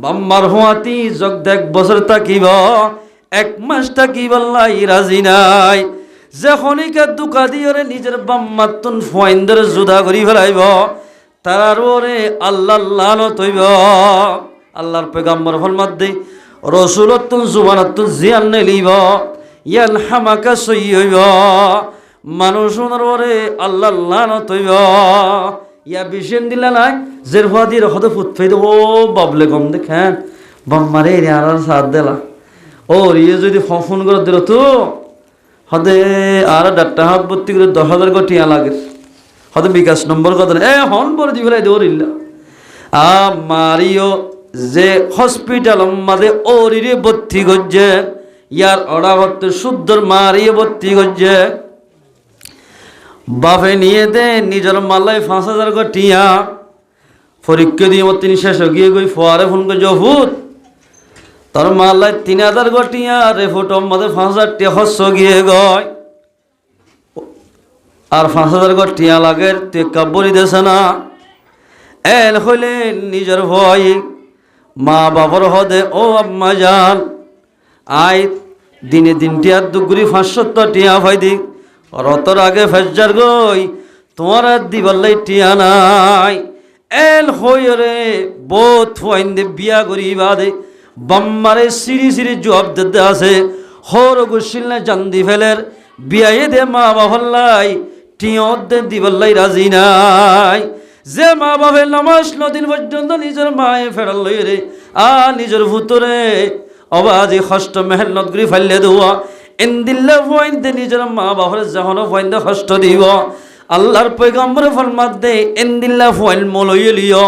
বাম্মার হুয়াতি যোগ দেখ বছর থাকিব এক মাস থাকি বল্লাই রাজি নাই যে খনিকে দুকা দিয়ে নিজের বাম্মাতুন ফুয়াইন্দরে জুদা করি ফেলাইব তারার ওরে আল্লাহ লানত হইব। আল্লাহর পয়গম্বর ফরমাদ্দে রসুলতুন জুবানাতুন জিয়ান নেলিব ইয়াল হামাকা সই হইব। মানুষের ওরে আল্লাহ লানত হইব। ইয়া বিশেন দিলা নাই জের ফাদি রখতে ফুটফাই দে ও বাবলে কম দেখেন বাম্মারে রে আর সাথ দেলা ও রিয়ে যদি ফোন করে দিল তো হদে আর ডাক্তার হাত ভর্তি করে 10,000 টিয়া লাগে হয়তো বিকাশ নম্বর কত হন পরে দি ফেলাই দেওয়ার ইল্লা মারিও যে হসপিটাল মাঝে ওরিরে ভর্তি করছে ইয়ার অড়া হতে শুদ্ধর মারিয়ে ভর্তি করছে বাপে নিয়ে দে নিজের মাল্লাই 5,000 টিয়া পরীক্ষা দিয়ে মত তিনি শেষ গিয়ে গই ফোয়ারে ফোন করে জহুত তোর মাল্লাই 3,000 টিয়া রেফোট মাঝে 5,000 টিয়া হস্য গিয়ে গয় আর 5,000 টিয়া লাগে তুই কাব্বরি দেছে না এল হইলে নিজের ভয় মা বাবার হদে ও আম্মা যান আই দিনে দিন টিয়া দুগুরি 500 টিয়া ভাই দি রতর আগে ফেজার গই তোমার দিবাল্লাই টিয়া নাই এল হই রে বোধ ফাইন দে বিয়া করি বাদে বাম্মারে সিঁড়ি সিঁড়ি জবাব দিতে আছে হর গুসিল না জান্দি ফেলের বিয়ায়ে দে মা বাহল্লাই টিয়ত দে দিবাল্লাই রাজি নাই যে মা বাপে নামাজ নদিন পর্যন্ত নিজের মায়ে ফেরাল লই রে নিজের ভুতরে অবাজি কষ্ট মেহনত করি ফাইলে দেওয়া এন্দিল্লা ফাইন দে নিজের মা বাপরে যখন ফাইন দে কষ্ট দিব আল্লাহর পয়গম্বর ফরমাত দে এন্দিল্লা ফাইন মলই লিও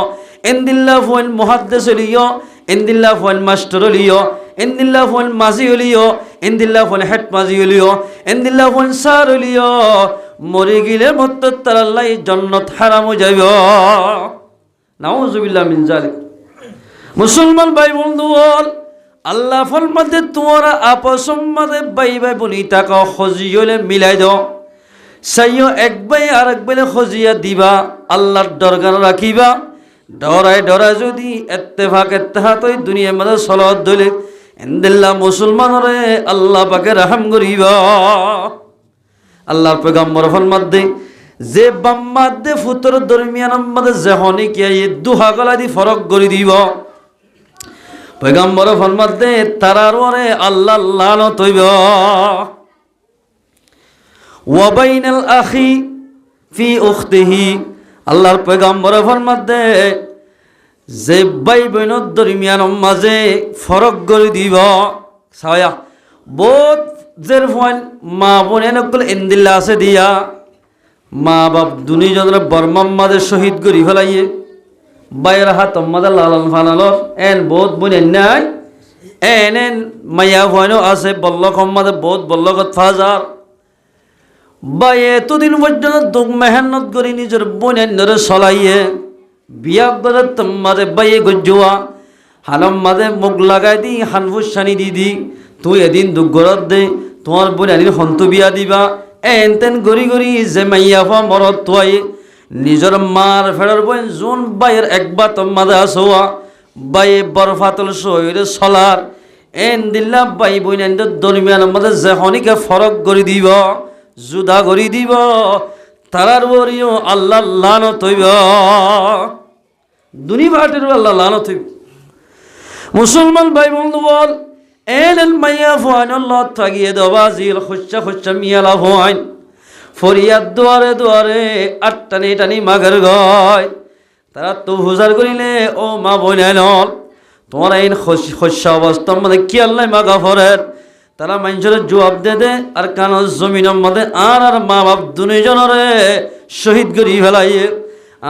এন্দিল্লা ফাইন মুহাদ্দিস লিও এন্দিল্লা ফাইন মাস্টার লিও এন্দিল্লা ফাইন মাজি লিও এন্দিল্লা ফাইন হেড মাজি লিও এন্দিল্লা ফাইন সার লিও মরে গেলে মত তার আল্লাহ জান্নাত হারাম হয়ে যাইব নাউজুবিল্লাহ মিন জালিক। মুসলমান ভাই বন্ধু আল্লাহ ফরমাতে তোমরা আপস মধ্যে ভাই ভাই বনি টাকা খজিয়লে মিলাই দাও সাইও এক ভাই আর এক ভাই খজিয়া দিবা আল্লাহর দরকার রাখিবা ডরায় ডরায় যদি ইত্তেফাক ইত্তেহাত ওই দুনিয়ার মধ্যে সলাত দলে ইনদিল্লাহ মুসলমানরে আল্লাহ পাকে রহম করিবা। আল্লাহর পয়গম্বর ফরমাতে যে বাম্মাদে ফুতর দরমিয়ান মধ্যে জহনি কি এই দুহা গলা দি ফরক করে দিব পয়গম্বর ফরমাতে তারার ওরে আল্লাহ লানত হইব। ওয়া বাইনাল আখি ফি উখতিহি আল্লাহর পয়গম্বর ফরমাতে যে ভাই বোনের দরমিয়ান মাঝে ফরক করে দিব সায়া বহুত জের ফোন মা বোনে নকল এন্দিল্লা আছে দিয়া মা বাপ দুনিজনের বর্মাম মাঝে শহীদ করি ফেলাইয়ে বাইর হাত মাঝে লালন ফানালর এন বহুত বোন নাই এন মাইয়া ফোনও আছে বল্লক মাঝে বহুত বল্লকত ফাজার বাই এতদিন পর্যন্ত দুঃখ মেহনত করি নিজের বোনের ধরে চলাইয়ে বিয়া করে তোমারে বাইয়ে গজুয়া হালম মাঝে মুখ লাগাই দি হানফুসানি দি দি তুই এদিন দুঃখ গরত দে তোমার বোন এদিন হন্ত বিয়া দিবা এন তেন গড়ি গড়ি যে মাইয়া ফা মরত তুয়াই নিজের মার ফেরার বোন জোন বাইয়ের একবার তোমাদে আসোয়া বাইয়ে বরফাতল শহীরে চলার এন দিল্লা বাই বোন এনদের দরমিয়ান মাঝে যে হনিকে ফরক করে দিব জুদা করি দিব তারার বরিও আল্লাহ লানত হইব দুনি বাটের আল্লাহ লানত হইব। মুসলমান ভাই বন্ধু বল এলেন মাইয়া ফোয়ান আল্লাহ থাকিয়ে দবাজিল খুচ্চা খুচ্চা মিয়ালা ফোয়ান ফরিয়াদ দুয়ারে দুয়ারে আর টানি টানি মাগের গয় তারা তো হুজার করিলে ও মা বোন তোমার এই শস্য অবস্থার মধ্যে কি আল্লাহ মাগা ফরের তারা মানুষের জবাব দে দে আর কানো জমিনের মধ্যে আর মা বাপ দুজনরে শহীদ করি ফেলাইয়ে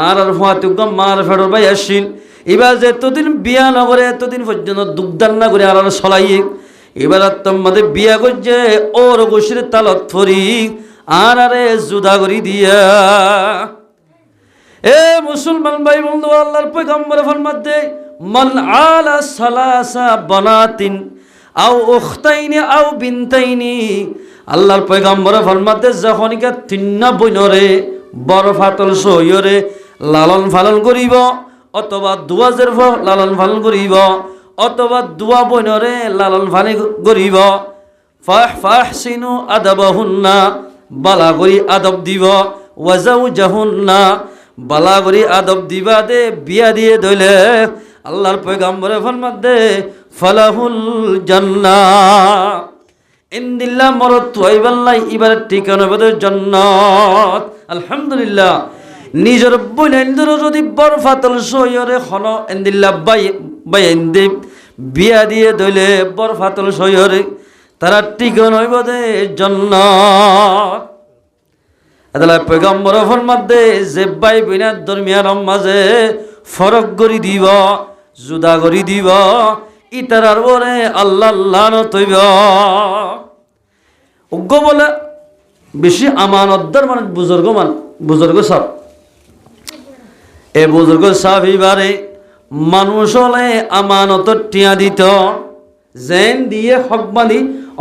আর ফাতুক মার ফেরর ভাই আসিল এবার যে এতদিন বিয়া নগরে এতদিন পর্যন্ত দুগ্ধান না করে আর চলাইয়ে এবার তোমাদের বিয়া করছে ওর গোসির তালত ফরি আর আরে জুদা করি দিয়া এ মুসলমান ভাই বন্ধু আল্লাহর পয়গম্বর ফরমাতে মান আলা সালাসা বানাতিন আও উখতাইনি আও বিনতাইনি আল্লাহর পয়গম্বর ফরমাতে যখনকে তিন্না বইনরে বড় ফাতল সইরে লালন পালন করিব অথবা দুয়াজের লালন পালন করিব অথবা দুয়া বইনরে লালন পালন করিব ফাহসিনু আদাবাহুন্না বালা করি আদব দিব ওয়াজাউজাহুন্না বালা করি আদব দিবা দে বিয়া দিয়ে দইলে আল্লাহর পয়গাম্বরে ফরমাত দে ফালাহুল জান্নাহ ইনদিল্লাহ মরত তুয়াইবাল্লাই ইবারে ঠিকানা বদে জান্নাত। আলহামদুলিল্লাহ নিজের বইনেন্দ্র যদি বরফাতল সৈয়রে খন ইনদিল্লাহ বাই ইনদি বিয়া দিয়ে দইলে বরফাতল সৈয়রে তারা ঠিকানা বদে জান্নাত। এদালা পয়গম্বর ফরমাত দে যে বাই বিনার দরমিয়ার মাঝে ফরক গরি দিব জুদা গরি দিব ইতারার ওরে আল্লাহ লানত হইব। উগ্র বলে বেশি আমানতদার মানে বুজুর্গ সব এ বুজুর্গ সব এবারে মানুষ হলে আমানত টিয়া দিত জেন দিয়ে হক বাঁধি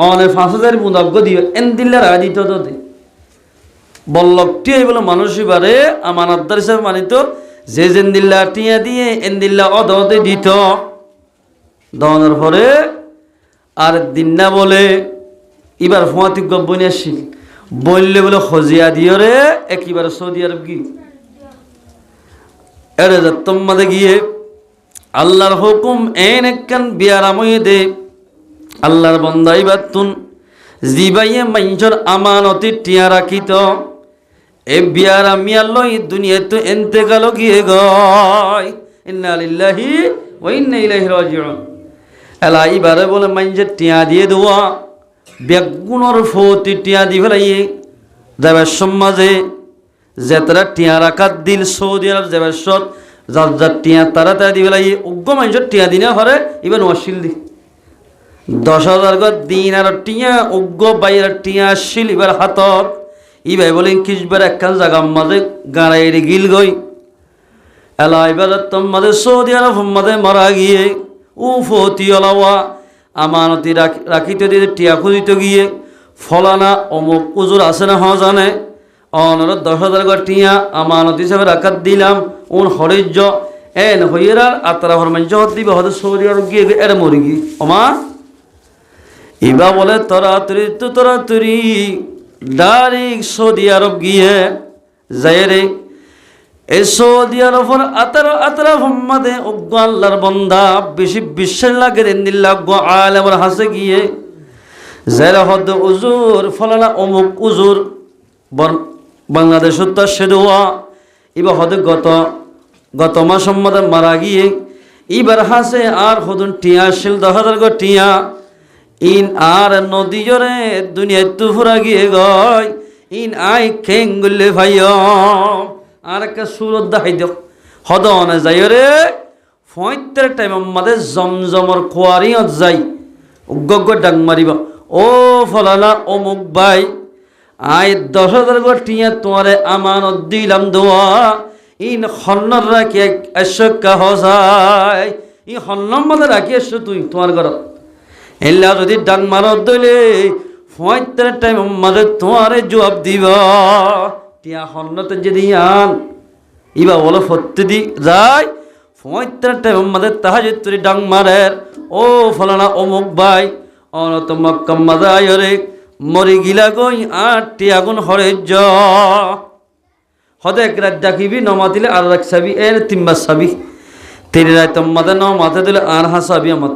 অনে 5,000 মুদাগ্গ দিবে এন দিলে রায় দিত তো বল্লভটি বলে মানুষ এবারে আমানতদার হিসাবে মানিত যে জেন দিল্লা টিয়া দিয়ে এন দিল্লা অদতে দিত দনের পরে আর দিন না বলে এবার ফোঁয়াতিক বনে আসছিল বললে বলে খজিয়া দিও রে একবার সৌদি আরব কি এরে তোমাদের গিয়ে আল্লাহর হুকুম এন একখান বিয়ারাময়ে দে আল্লাহর বন্দা এবার তুন জিবাইয়ে মাইঞ্চর আমানতি টিয়া রাখিত এ বিয়ারামিয়া লই দুনিয়া তো এন্তেকাল গিয়ে গয় ইন্না লিল্লাহি ওয়া ইন্না ইলাইহি রাজিউন। এলা এবারে বলে মাইঞ্চের টিয়া দিয়ে দেওয়া বেগুনের ফতি টিয়া দি ফেলাইয়ে যাবার সমাজে যে তারা টিয়া রাখার দিল সৌদি আরব যাবার সৎ যার যার টিয়া তারা দি ফেলাইয়ে উগ্র মানুষের টিয়া দিনে হরে ইবেন ওয়াশিল দি 10,000 দিন আর টিয়া উগ্র বাইরের টিয়া শিল এবার হাতত ইবাই বলে কিসবার একখান জায়গার মাঝে গাড়াইরে গিল গই এলা এবার তোমাদের সৌদি আরব মাঝে মারা গিয়ে ও ফতি অলাওয়া আমানতি রাখিতে দিয়ে টিয়া খুঁজিতে গিয়ে ফলানা অমুক উজুর আছে না জানে অনর 10,000 টিয়া আমানত হিসাবে রাখাত দিলাম ওন হরিজ্য এন হইয়েরার আত্রা হরমান জহত দিবে হয়তো সৌদি আরব গিয়ে এরা মরি গিয়ে ওমা ইবা বলে তরাতুরি ডাইরেক্ট সৌদি আরব গিয়ে যাই রে এই সৌদি আরবের আতারা মোহাম্মদে অজ্ঞ আল্লাহর বন্দা বেশি বিশ্বাস লাগে দিল্লা আলেমর হাসে গিয়ে যারা হদ উজুর ফলানা অমুক উজুর বাংলাদেশ সেদুয়া এবার হদে গত মাস সম্মদে মারা গিয়ে এবার হাসে আর হদুন টিয়া শিল 10,000 টিয়া ইন আর নদী জরে দুনিয়ায় তুফুরা গিয়ে গয় ইন আই খেঙ্গুলে ভাই আর একটা সুরত দেখাই দিও হদনে যাই রে 75 টাইম আমাদের জমজমর খোয়ারিয়ত যাই উগ্গ ডাং মারিব ও ফলানা অমুক ভাই আই 10,000 টিয়া তোমারে আমানত দিলাম দোয়া ইন হন্নর রাখি এসকা হসাই ই হন্নর মধ্যে রাখি এসো তুই তোমার ঘর এলা যদি ডাং মারত দইলে 75 টাইম মাঝে তোমারে জবাব দিব টিয়া হন্নতে যদি আন ইবা বলো ফত্তে দি যাই 75 টাইম মাঝে তাহাজুদ তুই ডাং মারের ও ফলানা অমুক ভাই অনত মক্কা মাজায়রে মরি গিলা গই আর টিয়া গুণ হরে জ হদে এক রাত ডাকিবি নমাতিলে আর রাখ সাবি এর তিম্বা সাবি তেরে রায় তোমাদে নমাতে দিলে আর হাসাবি আমার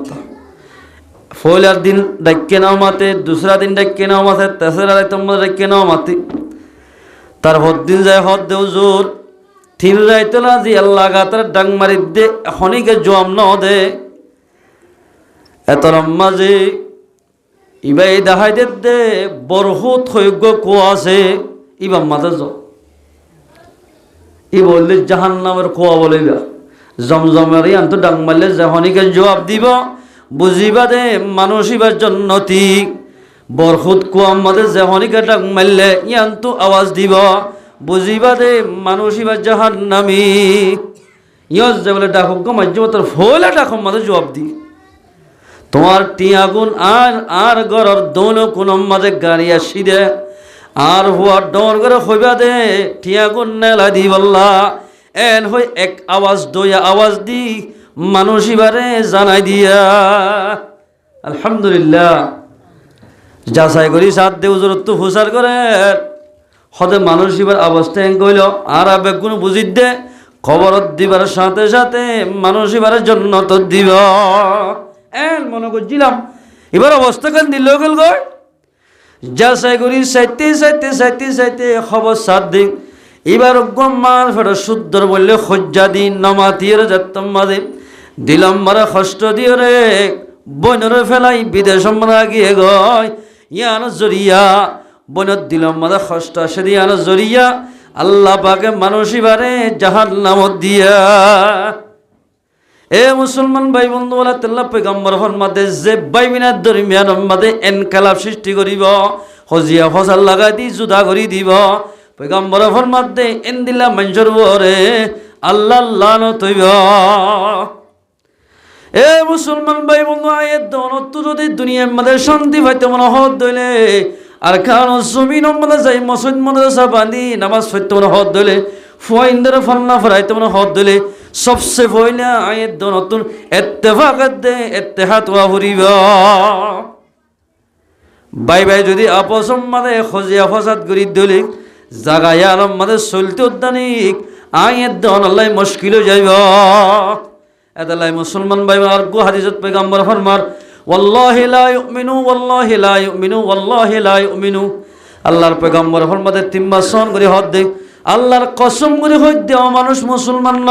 ফোলার দিন ডাক্কে নাও মাতে দুসরা দিন ডাক্কে নাও মাতে তেসরা রায় তোমাদের ডাক্কে নাও মাতে তার হদ দিন যায় হদ দেও জোর থিন রায় তোলা জি আল্লাহ গাতার ডাং মারি দে হনিকে জম ন দে এত মাঝে ইবাই দেখাই দে বরহুত হইগ কো আছে ইবা মাতে জ ই বললে জাহান নামের খোয়া বলিবা জমজমের আন্ত ডাং মারলে যখনইকে জবাব দিব বুঝিবা দে মানুষ ইবার জন্নতি বরহুত কুয়া মাঝে যখনইকে ডাং মারলে ইয়ান্তু আওয়াজ দিব বুঝিবা দে মানুষ ইবার জাহান নামি ইয়স যে বলে ডাকুক মাঝে তোর ফোলা ডাকুক মাঝে জবাব দি তোমার টিয়াগুন আর গরর দোনো কোন মাঝে গাড়ি আসি দে আর হুয়ার ডর করে হইবা দে টিয়াগুন নেলা দি বল্লা এন হই এক আওয়াজ দইয়া আওয়াজ দি মানুষ ইবারে জানাই দিয়া আলহামদুলিল্লাহ যাচাই করি সাত দে উজরত হুসার করে হতে মানুষ এবার অবস্থা এন কইল আর আবেগ কোনো বুঝি দে খবর দিবার সাথে সাথে মানুষ এবার জন্য তো দিব এন মনে করছিলাম এবার অবস্থা কেন দিল গেল গো যা চাই করি চাইতে খবর সাত দিন এবার গম্মার ফেরো শুদ্ধর বললে খজ্জা দিন নমাতিয়ে যাত্তম মাদে দিলাম মারা কষ্ট দিয়ে রে বইনরে ফেলাই বিদেশ মারা গিয়ে গয় ইয়ান জরিয়া বইনত দিলাম মারা কষ্ট আসে দিয়ান জরিয়া আল্লাহ পাকে মানুষ এবারে জাহান্নামত দিয়া এ মুসলমান ভাই বন্ধু বলা তেল্লা পেগম্বর ফরমাতে যে বাইবিনার দরমিয়ান মাদে এনকালাব সৃষ্টি করিব হজিয়া ফসাল লাগাই দি জুদা করি দিব পেগম্বর ফরমাতে এন দিলা মঞ্জুর বরে আল্লাহ লানত হইব এ মুসলমান ভাই বন্ধু আয়ের দনত যদি দুনিয়ার মধ্যে শান্তি পাইতে মনে হত দইলে আর কারণ জমিন মধ্যে যাই মসজিদ মাদ্রাসা বাঁধি নামাজ পড়তে মনে হত দইলে ফুয়াইন্দের ফান্না ফরাইতে মনে হত দইলে সবসে পয়লা আয়ের নতুন ইত্তেফাকাত দে ইত্তেহাদ ওয়া হরিব বাই বাই যদি আপসম মাদে খজিয়া ফসাদ করি দলিক জাগায় আলম মাদে চলতে উদ্যানিক আয়ের দন আল্লাহ মুশকিল হয়ে যাইব এদালাই মুসলমান ভাই আর গো হাদিসত পয়গম্বর ফরমার ওয়াল্লাহি লা ইউমিনু ওয়াল্লাহি লা ইউমিনু ওয়াল্লাহি লা ইউমিনু আল্লাহর পয়গম্বর ফরমাতে তিম্মা সন করে হদ দে আল্লাহর কসম করে হইত দে মানুষ মুসলমান ন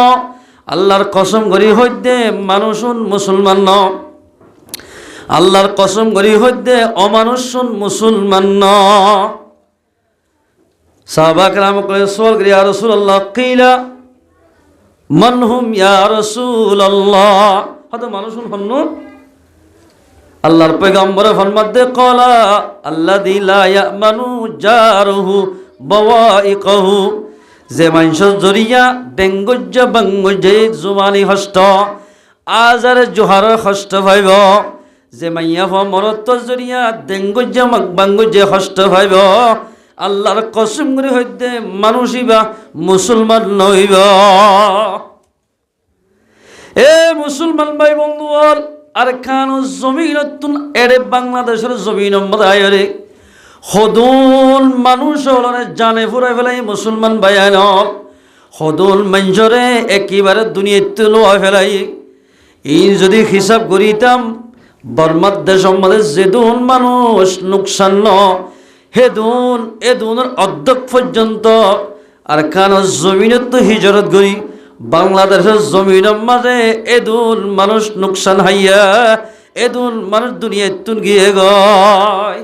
আল্লাহর কসম করি হইতে মানুষুন মুসলমান ন আল্লাহর কসম করি হইতে অমানুষুন মুসলমান ন সাহাবা কেরাম কলে সওয়াল করি ইয়া রাসূলুল্লাহ কিলা মান হুম ইয়া রাসূলুল্লাহ হয়তো মানুষুন হন্ন আল্লাহর পয়গম্বর ফরমাতে কলা আল্লাযী লা ইয়ামানু জারুহু বাওয়াইকাহু যে মানুষের জরিয়া ডেঙ্গুজ্জ বাঙ্গুজ্জে জুমানি হস্ত আজার জোহারের হস্ত ভাইব যে মাইয়া মরত জরিয়া ডেঙ্গুজ্জ বাঙ্গুজ্জে হস্ত ভাইব আল্লাহর কসম করে হইতে মানুষই মুসলমান নইব এ মুসলমান ভাই বন্ধু আর খান জমিন এরে বাংলাদেশের জমিন মদায়রে হদুল মানুষ জানে ফুরাই ফেলাই মুসলমান ভাইয়ান হদুল মঞ্জরে একেবারে দুনিয়াতে লোয়া ফেলাই এই যদি হিসাব করিতাম বর্মার দেশ মধ্যে যেদুন মানুষ নুকসান ন হেদুন এদুনের অর্ধেক পর্যন্ত আর খান জমিনত তো হিজরত করি বাংলাদেশের জমিনের মাঝে এদুন মানুষ নুকসান হাইয়া এদুন মানুষ দুনিয়াতে গিয়ে গয়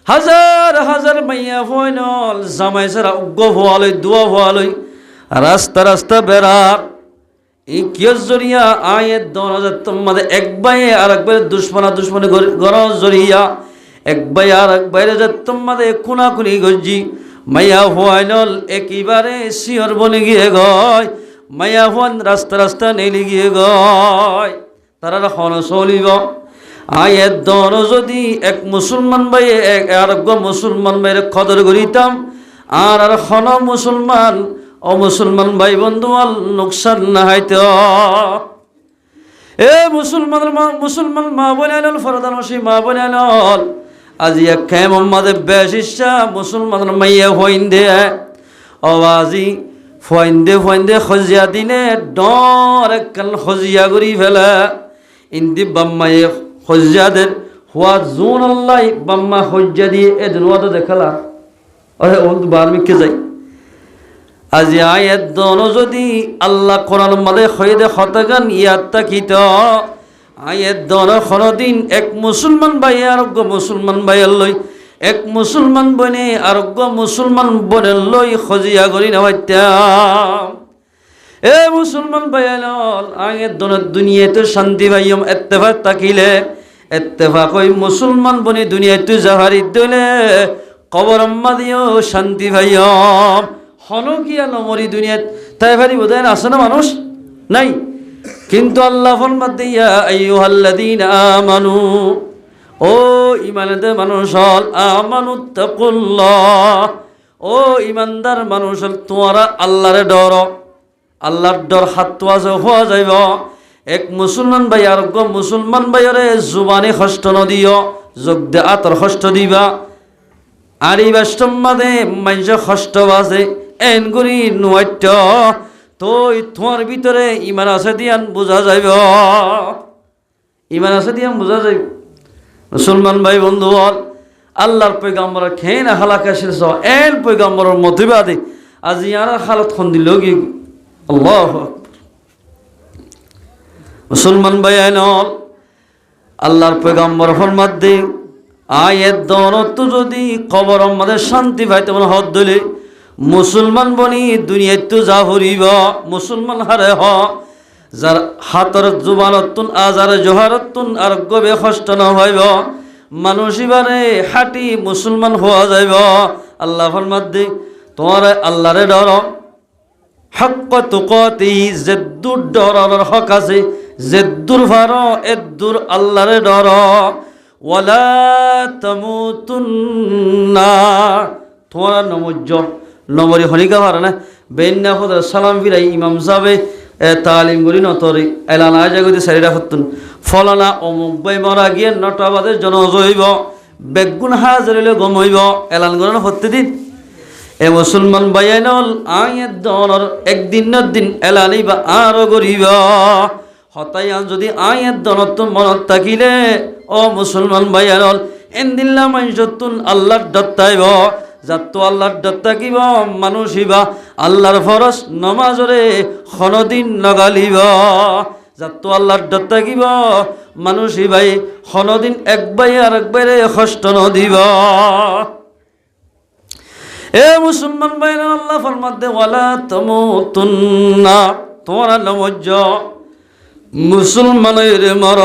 হাজার হাজার মাইয়া ফয়নল জামাই সারা উগ্র হওয়ালই দোয়া হওয়ালই রাস্তা রাস্তা বেড়ার এই কিয় জরিয়া আয়ের 10,000 তোমাদের এক বাইয়ে আর একবারে দুশ্মনে গর জরিয়া এক বাই আর এক বাইরে যে তোমাদের খুনাখুনি গজ্জি মাইয়া ফয়নল একেবারে শিয়র বনে গিয়ে গয় মাইয়া ফোন রাস্তা রাস্তা নেলি গিয়ে গয় তারা হন চলিব আয়ের দন যদি এক মুসলমান ভাই এক আরোগ্য মুসলমান ভাইয়ের কদর করিতাম আর আর খন মুসলমান অমুসলমান ভাই বন্ধু নোকসান না হইত এ মুসলমান মা বলে আনল ফরদানসী মা বলে আনল আজি এক খে মোহাম্মদে বেশ ইচ্ছা মুসলমান মাইয়া হইন দে আজি ফইন্দে খজিয়া দিনে ডর একখান খজিয়া করি ফেলা ইন্দি বাম্মায়ে হজ্জাদের হওয়া জোন আল্লাহ বাম্মা হজ্জা দিয়ে এদিন ওয়াদা দেখালা আরে ও বার্মিককে যাই আজি আয়াত দন যদি আল্লাহ কোরআন মাদে খৈদে খতাগান ইয়াত তাকিত আয়াত দন খনদিন এক মুসলমান ভাই আরোগ্য মুসলমান ভাইয়ের লই এক মুসলমান বনে আরোগ্য মুসলমান বনের লই খজিয়া করি নেওয়াইতাম এ মুসলমান ভাইয়াল আগের দনের দুনিয়াতে শান্তি ভাইম এত্তেফাক তাকিলে এত্তেফাক ওই মুসলমান বনি দুনিয়াতে জাহারি দিলে কবর আম্মা দিও শান্তি ভাইম হনকিয়া নমরি দুনিয়াত তাই ভারি বোধহয় আছে না মানুষ নাই কিন্তু আল্লাহ ফরমাত দিয়া আইয়ুহাল্লাযীনা আমানু ও ইমানদার মানুষ হল আমানুত্তাকুল্লাহ ও ইমানদার মানুষ হল তোমরা আল্লাহরে ডর আল্লাহর ডর হাত হওয়া যাইব এক মুসলমান ভাই আর মুসলমান ভাইরে জুবানে কষ্ট নদিও যোগ দে আতর কষ্ট দিবা আর এই বাস্তব মাঝে মানুষ কষ্ট বাজে এন করি নুয়াইট তই তোমার ভিতরে ইমান আছে দিয়ান বোঝা যাইব, ইমান আছে দিয়ান বোঝা যাইব। মুসলমান ভাই বন্ধু বল, আল্লাহর পয়গাম্বর খেয়ে না হালাকা শেষ এন পয়গাম্বরের মতবাদে আজ ইয়ার হালত খন দিল কি আল্লাহু আকবার। মুসলমান ভাই আইনল আল্লাহর পয়গাম্বর ফরমাত দে আয়ের দরত যদি কবর আমাদের শান্তি পাইতে মনে হদ দিলে মুসলমান বনি দুনিয়ায় তো যা হরিব মুসলমান হারে হ যার হাতর জুবানতুন আজার জোহারতুন আর গবে কষ্ট ন হইব মানুষ এবারে হাঁটি মুসলমান হওয়া যাইব। আল্লাহ ফরমাত দে তোমার আল্লাহরে ডর হক তুকতি যেদুর ডরার হক আছে যেদুর ভার এদুর আল্লাহরে ডর ওয়ালা তামুতুন্না তোমার নমজ্জ নমরি হনিকা ভার না বেন্না খোদার সালাম ফিরাই ইমাম সাহেবে তালিম করি নতরে এলানা জাগতি সারিরা হতুন ফলানা অমুক বাই মরা গিয়ে নটাবাদের জন জইব বেগুন হাজারিলে গম হইব এলান করেন হতে দিন এ মুসলমান বাইনল আয়ের দলর একদিন না দিন এলানি বা আরো গরিব হতাই যদি আয়ের দলত মনত থাকিলে ও মুসলমান বাইনল এনদিল্লা মানুষতুন আল্লাহর দত্তাইব যাত আল্লাহর দত্ত থাকিব মানুষিবা আল্লাহর ফরজ নমাজরে খনদিন নগালিব যাত আল্লাহর দত্ত থাকিব মানুষিবাই খনদিন একবাই আর একবারে কষ্ট নদিব। এ মুসলমান ভাইরা আল্লাহ ফরমাত দে ওয়ালা তামুতুন্না তোমরা নমজ্জ মুসলমানের মর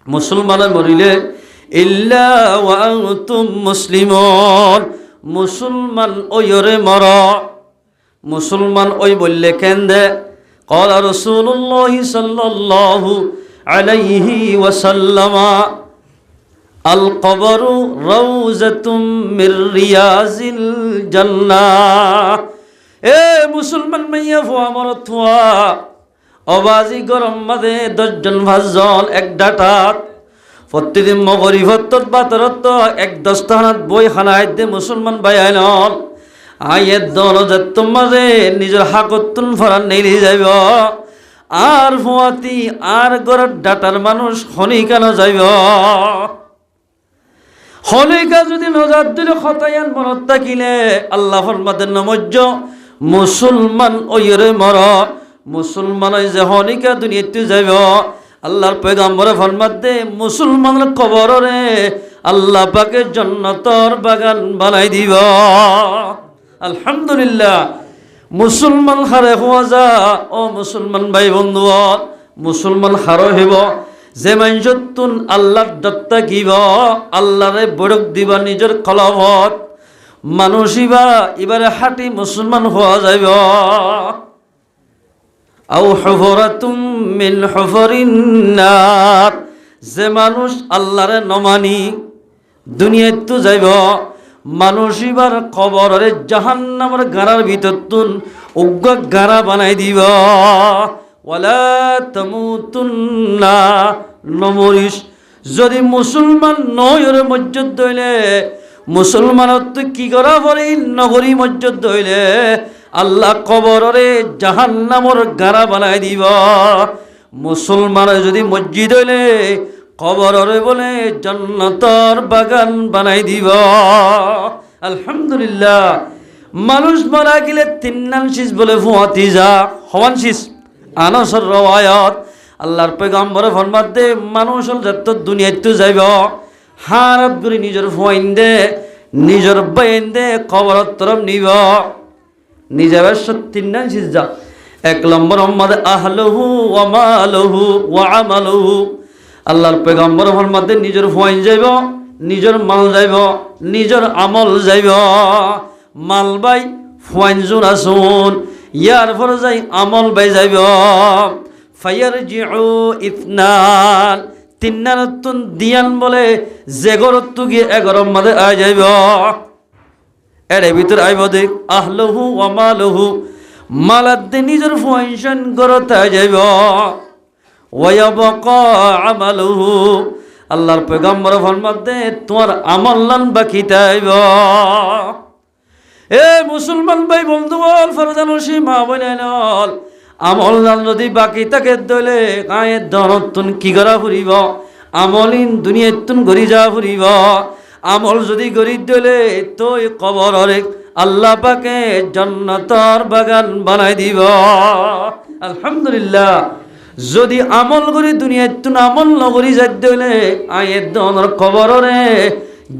মুসলমানের মরিলে ইল্লা ওয়া আনতুম মুসলিমুন মুসলমান ওইরে মর মুসলমান ওই বললে কেন্দে قال رسول الله صلى الله عليه وسلم القبر روزة من رياض الجنة এ মুসলমান মাইয়া ফো আমার থুয়া অবাজি গরম মাদে 10 জন 5 জন এক ডাটাত প্রতিদিন মগরিবত বাতরত এক দস্তানাত বই খানায় দে মুসলমান ভাইয়ানল আয়ের দল যত মাঝে নিজের হাকতুন ফরান নেই যাইব আর ফুয়াতি আর গরর ডাটার মানুষ খনিকা না যাইব খনিকা যদি নজার দিলে খতায়ান মনত থাকিলে আল্লাহ ফরমাতেন নমজ্জ মুসলমান ওইরে মর মুসলমান ওই যে খনিকা দুনিয়াতে যাইব আল্লাহর পয়গাম্বরে ফরমাত দে মুসলমানের কবরে আল্লাহ পাকে জান্নাতের বাগান বানাই দিব। আলহামদুলিল্লাহ মুসলমান হারে হওয়া যা ও মুসলমান ভাই বন্ধু মুসলমান হারো হেব যে মানুষতুন আল্লাহর দত্তা কিব আল্লাহরে বড়ক দিবা নিজের কলবত মানুষিবা এবারে হাঁটি মুসলমান হওয়া যাইব। আও হুফরাতুম মিন হুফরিন নার যে মানুষ আল্লাহরে নমানি দুনিয়ায় তো যাইব মানুষ এবার কবরের জাহান্নামের গাড়ার ভিতর তুন উগ্র গাড়া বানাই দিব। ওয়ালা তামুতুন্না নমরিস যদি মুসলমান নয়রে মসজিদ দইলে মুসলমানত তো কি করা পরে নগরী মসজিদ দইলে আল্লাহ কবরে জাহান্নামের গাড়া বানাই দিব। মুসলমান যদি মসজিদ হইলে কবরে বলে জান্নাতের বাগান বানাই দিব। আলহামদুলিল্লাহ মানুষ মারা গেলে 3 নান শীষ বলে ফুয়াতি যা হওয়ান শীষ আনসর রওয়ায়াত আল্লাহর পয়গম্বরে ফরমাত দে মানুষ যত দুনিয়াতে যাইব হারাত করে নিজের ফুয়াইন দে নিজের বাইন দে কবরের তরফ নিব নিজের 3 নান শীষ যা 1 নম্বর আমাদের আহলহু ওয়া মালহু ওয়া আমালহু আল্লাহর পয়গম্বর ফরমাতে নিজের ফুয়াইন যাইব নিজের মাল যাইব নিজের আমল যাইব। মাল বাই ফুয়াইন জুন আসুন ইয়ার পর যাই আমল বাই যাইব। ফায়ারজিউ ইতনান 3 নানতুন দিয়ান বলে যে গরত গিয়ে 11 মাদে আই যাইব এর ভিতর আইব দেখ আহলহু ওয়া মালহু মালাদ নিজের ফুয়াইন গরত আই যাইব। ওয়ায়াবকা আমালুহু আল্লাহর পয়গম্বর ফরমাতে তোমার আমল নাম বাকি তাইব। এ মুসলমান ভাই বন্ধু বল ফরজানুসি মা বলেন আমল নাম যদি বাকি থাকে দলে কায়ের দনতুন কি করা ফুরিব আমলিন দুনিয়াতুন গড়ি যা ফুরিব। আমল যদি গড়ি দলে তুই কবরে আল্লাহ পাকে জান্নাতের বাগান বানাই দিব। আলহামদুলিল্লাহ। যদি আমল করি দুনিয়াতুন আমল নগরি যাইতে হইলে আয়ের দনর কবরে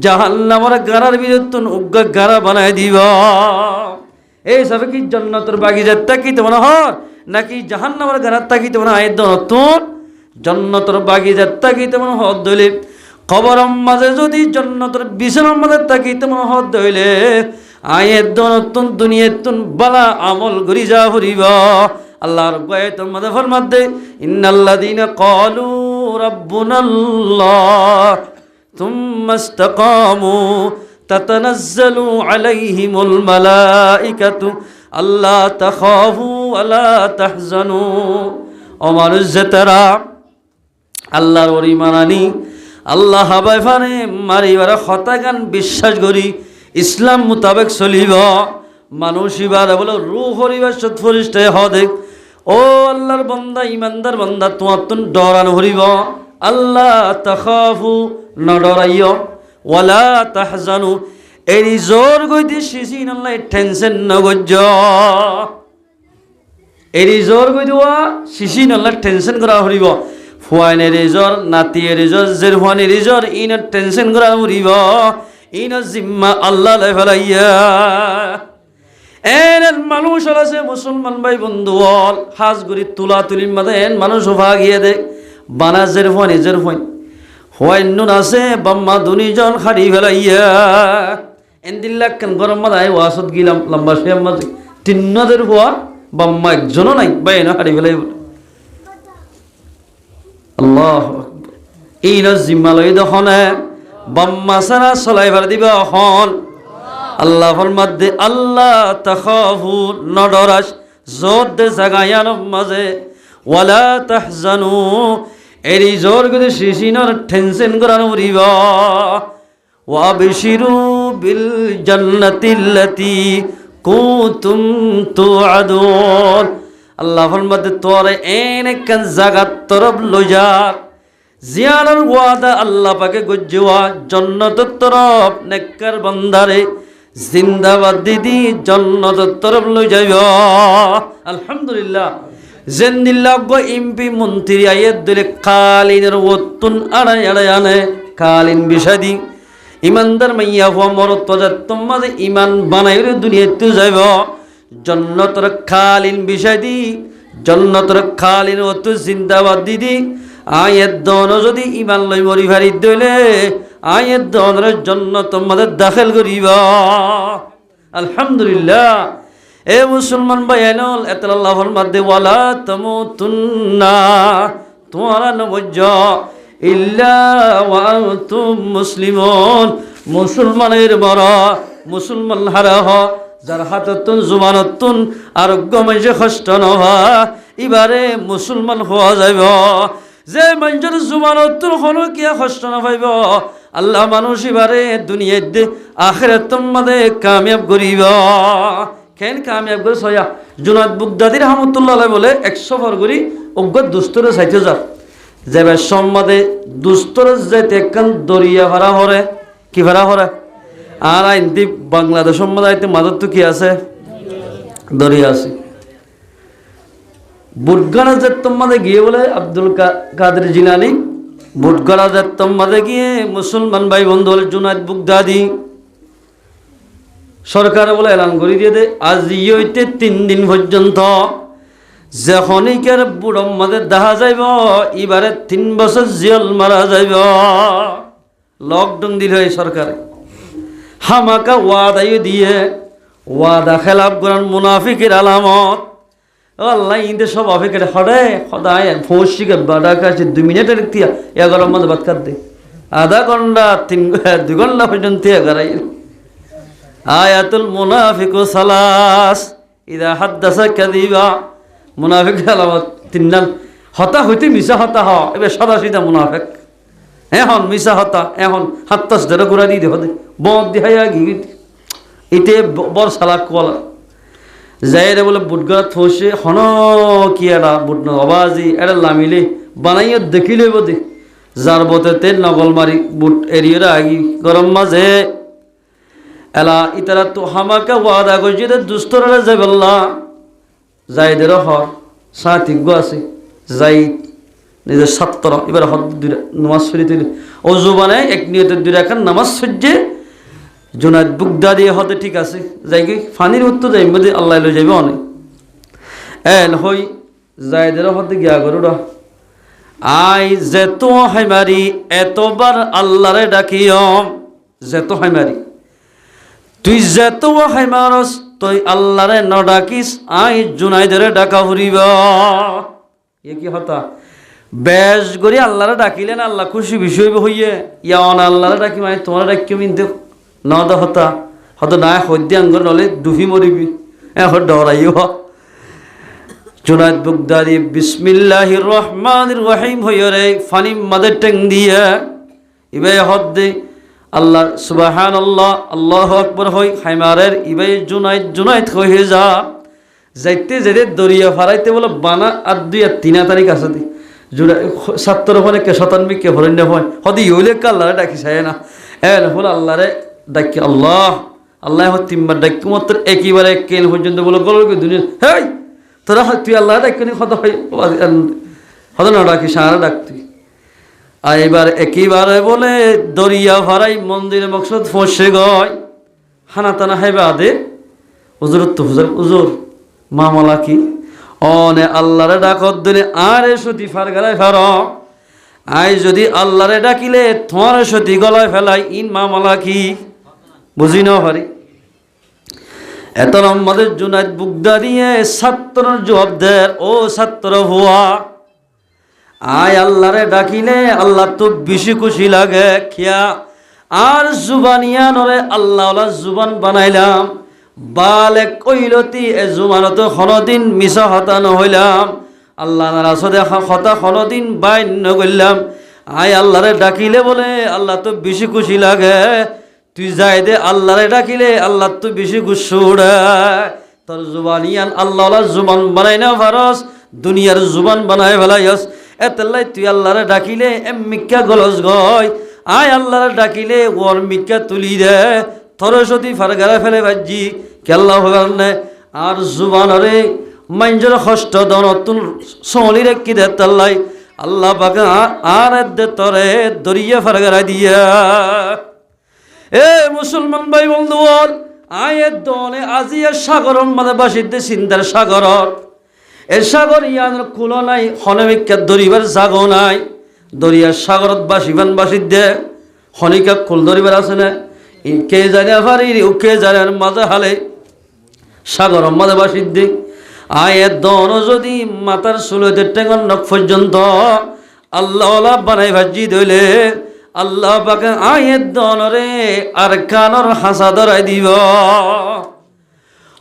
জাহান্নামের গারার বিরুদ্ধে উগ্র গারা বানাই দিব। এই সবে কি জান্নাতের বাগিচার তাকিতে মনে হয় নাকি জাহান্নামের গারার তাকিতে মনে আয়ের দনতুন জান্নাতের বাগিচার তাকিতে মনে হদ দইলে কবরের মাঝে যদি জান্নাতের বিছানার মাঝে তাকিতে মনে হদ দইলে আয়ের দনতুন দুনিয়াতুন বালা আমল করি যা ফুরিব। আল্লাহর আয়াতের মধ্যে ফরমাতে ইন্নাল্লাযীনা ক্বালু রাব্বুনাল্লাহ থুম্মা ইসতাকামু তাতানাজ্জালু আলাইহিমুল মালাইকাতু আল্লা তাখাফু ওয়া লা তাহজানু। ও মানুষ জাতেরা আল্লাহর ওরি মানানি আল্লাহ হাবাই ফানে মারিবার হতাগান বিশ্বাস করি ইসলাম মোতাবেক চলিব। মানুষ ইবার বলে রূহ হরিবার সৎফরিষ্ঠে হদে। ও আল্লাহর বান্দা ইমানদার বান্দা তোমার তুন ডরান হরিব আল্লাহ তাখাফু ন ডরাইও ওয়ালা তাহজানু এরি জোর গইতে শিশিন আল্লাহ টেনশন ন গজ্জ এরি জোর গই দেওয়া শিশিন আল্লাহ টেনশন করা হরিব। ফুয়াইনের রেজর নাতিয়ের রেজর জের ফুয়ানের রেজর ইনার টেনশন করা হরিব ইনার জিম্মা আল্লাহ লাই ফেলাইয়া। এর মানুষ আছে মুসলমান ভাই বন্ধু হাজ গরি তুলা তুলির মাঝে মানুষ ওভা গিয়ে দে বানাজের ফোন নিজের ফোন হওয়াইনুন আছে বাম্মা দুনিজন খাড়ি ফেলাইয়া এন্দিল্লা কেন গরম মাথায় ওয়াসত গিলাম লম্বা শেয়ার মাঝে তিন্নদের হওয়া বাম্মা একজনও নাই বাই না খাড়ি ফেলাই বলে আল্লাহ এই ন জিম্মালয় দখনে বাম্মা সারা চলাইবার দিবা হন আল্লাহ ফরমাদে আল্লাহ তাখাফু নডরাস জোর দে জাগায়ান মাঝে ওয়ালা তাহজানু এরি জোর গদে শিশিনর টেনশন করানো রিবা ওয়া বিশিরু বিল জান্নাতিল্লাতি কুনতুম তুআদুন। আল্লাহ ফরমাদে তোরে এনেকান জাগাত তরফ লইয়া জিয়ানার ওয়াদা আল্লাহ পাকে গজ্জুয়া জান্নাতের তরফ নেককার বান্দারে জিন্দাবাদ দিদি জান্নাতের তরফ লই যাইব। আলহামদুলিল্লাহ। জেন্দিল্লাহ গো এমপি মন্ত্রী আইয়ের দিলে কালিনের ওতুন আড়াই আড়াই আনে কালিন বিষাদি ইমানদার মাইয়া হওয়া মরত তোমাদের ইমান বানাই দুনিয়াতে যাইব জান্নাতের কালিন বিষাদি জান্নাতের কালিন ওতু জিন্দাবাদ দিদি আয়ের দন যদি ইমান লই মরি ভারি দইলে আয়ের দনের জন্য তোমাদের দাখিল করিবা। আলহামদুলিল্লাহ। এ মুসলমান ভাইয়ানল এতাল্লাহ ফরমাতে ওয়ালা তামুতুন্না তোমরা নবজ্জ ইল্লা ওয়া আনতুম মুসলিমুন মুসলমানের মরা মুসলমান হারাহ যার হাততুন জুবানতুন আরোগ্য মাঝে কষ্ট নহা এবারে মুসলমান হওয়া যাইব। যে মানুষের জুবানতুন হলো কিয়া কষ্ট না পাইব আল্লাহ মানুষ এবারে দুনিয়াত আখিরাতের মধ্যে কামিয়াব করিব। কেন কামিয়াব করে সয়া জুনাদ বুগদাদি রহমতুল্লাহ বলে 100 বার করি অজ্ঞ দুস্তরে চাইতে যা যাবে সম্মাদে দুস্তরে যাইতে একখান দরিয়া ভাড়া হরে কি ভাড়া হরে আর আইনদি বাংলাদেশ সম্মাদাইতে মাদর তো কি আছে দরিয়া আছে। বুটগাড়া জাত্তম্মাদে গিয়ে বলে আব্দুল কাদের জিলানী বুটগাড়া জাত্তম্মাদে গিয়ে মুসলমান ভাই বন্ধু বলে জুনাদ বুগদাদি সরকার বলে এলান করে দিয়ে দে আজ ইয়েতে 3 দিন পর্যন্ত যখনইকার বুড়ম মাঝে দেখা যাইব এবারে 3 বছর জেল মারা যাইব। লকডাউন দিল এই সরকার হামাকা ওয়াদাই দিয়ে ওয়াদা খেলাফ করার মুনাফিকের আলামত। আল্লাহ ইন্দে সব অফিকের হরে সদায় ফৌসিকে বাডা কাছে 2 মিনিটের 11 মধ্যে ভাত খাত দে আধা ঘন্টা 2 ঘন্টা পর্যন্ত এগারাই আয়াতুল মুনাফিকু সালাস ইদা হাদ্দাসা কাযিবা মুনাফিক আলামত 3 হতা হইতে মিশা হতা হ এবে সদা সিধা মুনাফিক এখন মিশা হতা এখন হাত্তাস ধরে ঘুরা দিয়ে হতে বদ দিহাইয়া গিয়ে ইতে বর সালাক কলা যাই রে বলে বুটগা থসে হন কি এটা বুট অবাজি এটা লামিলে বানাইয়া দেখিলে বোধে যার বতে তেল নগল মারি বুট এরিয়ে আগি গরম মাঝে এলা ইতারা তো হামাকে ওয়াদা করছি যে দুস্তরা যাই বললা যাইদের হর সাথিজ্ঞ আছে যাই নিজের ছাত্র এবার হদ নামাজ পড়িতে ও জুবানে এক নিয়তের দুই রাখার নামাজ সহ্যে জুনাদ বুগদা দিয়ে হতে ঠিক আছে যাই কি ফানির উত্তর যাই মধ্যে আল্লাহ লই যাইবে অনেক এন হই যাইদের হতে গিয়া করুড়া আই যেত হাইমারি এতবার আল্লাহরে ডাকিয়ম যেত হাইমারি তুই যেত হাইমারস তুই আল্লাহরে ন ডাকিস আই জুনাইদরে ডাকা হরিব এ কি হতা বেশ করি আল্লাহরে ডাকিলেন আল্লাহ খুশি বিষয় হইয়ে ইয়া অন আল্লাহরে ডাকি মানে তোমার ডাকিও মিনতে ন দ হতা হত না সদ্য আঙ্গর নলে ডুবি মরিবি এখন ডরাইও জুনাইদ বুগদারি বিসমিল্লাহির রহমানির রহিম হইরে ফানি মাদের টেং দিয়ে ইবে হদ্দে আল্লাহ সুবহানাল্লাহ আল্লাহু আকবার হই হাইমারের ইবে জুনাইদ হয়ে যা যাইতে যেতে দরিয়া ফারাইতে বলে বানা আর দুই আর তিনা তারিখ আছে দি জুড়া ছাত্র ওখানে কে শতানবি কে হরণ্য হয় হদি ইউলে আল্লাহরে ডাকি চাই না এন হল আল্লাহরে ডাকি আল্লাহ আল্লাহ তিনবার ডাকি মাত্র একইবারে কেন পর্যন্ত বলে গল্প দুনিয়া হেই তোরা তুই আল্লাহ ডাকি হত হয় হত না ডাকি সারা ডাক তুই আর এবার একইবারে বলে দরিয়া ফারাই মন্দিরে মকসদ ফসে গয় হানা টানা হাইবা আদে হুজুর তো হুজুর মামলা কি অনে আল্লাহরে ডাকত দিলে আরে সতী ফার গলায় ফার আই যদি আল্লাহরে ডাকিলে তোমার সতী গলায় ফেলাই ইন মামলা কি বুঝি না পারি এত আমাদের জুনাইদ বুগদা দিয়ে ছাত্রর জবাব দেয় ও ছাত্র হুয়া আয় আল্লাহরে ডাকিলে আল্লাহ তো বেশি খুশি লাগে খিয়া আর জুবানিয়া নরে আল্লাহ জুবান বানাইলাম বালে কইলতি এ জুমানত হনদিন মিছা হতা নহইলাম আল্লাহ নারাসদে হতা হনদিন বাইন করলাম আয় আল্লাহরে ডাকিলে বলে আল্লাহ তো বেশি খুশি লাগে তুই যাই দে আল্লাহরে ডাকিলে আল্লাহ তো বেশি গুসুড়ে তোর জুবানিয়ান আল্লাহ জুবান বানাই না ভারস দুনিয়ার জুবান বানাই ফেলাইস এতেলাই তুই আল্লাহরে ডাকিলে মিক্কা গলস গয় আয় আল্লাহরে ডাকিলে ওর মিক্কা তুলি দে থরসতী ফারগারা ফেলে বাজি কেল্লা হগানে আর জুবানরে মাইঞ্জর হষ্ট দনতুন সলি রেখি দে তাল্লাই আল্লাহ পাকে আর দে তরে দরিয়া ফারগারা দিয়া এ মুসলমান ভাই বন্ধু বল আয়ের দলে আজিয়া সাগর মানে বাসিতে চিন্তার সাগর এ সাগর ইয়ান কুলো নাই হনমিকা দরিবার জাগো নাই দরিয়ার সাগরত বাসিবান বাসিদে হনিকা কুল দরিবার আছে না কে জানে পারি কে জানে মাঝে হালে সাগর মাঝে বাসিদে আয়ের দন যদি মাতার সুলতে টেঙ্গন নখ পর্যন্ত আল্লাহ বানাই ভাজি দইলে আল্লাহ পাকে আয়ের দনরে আর কানর হাসা ধরাই দিব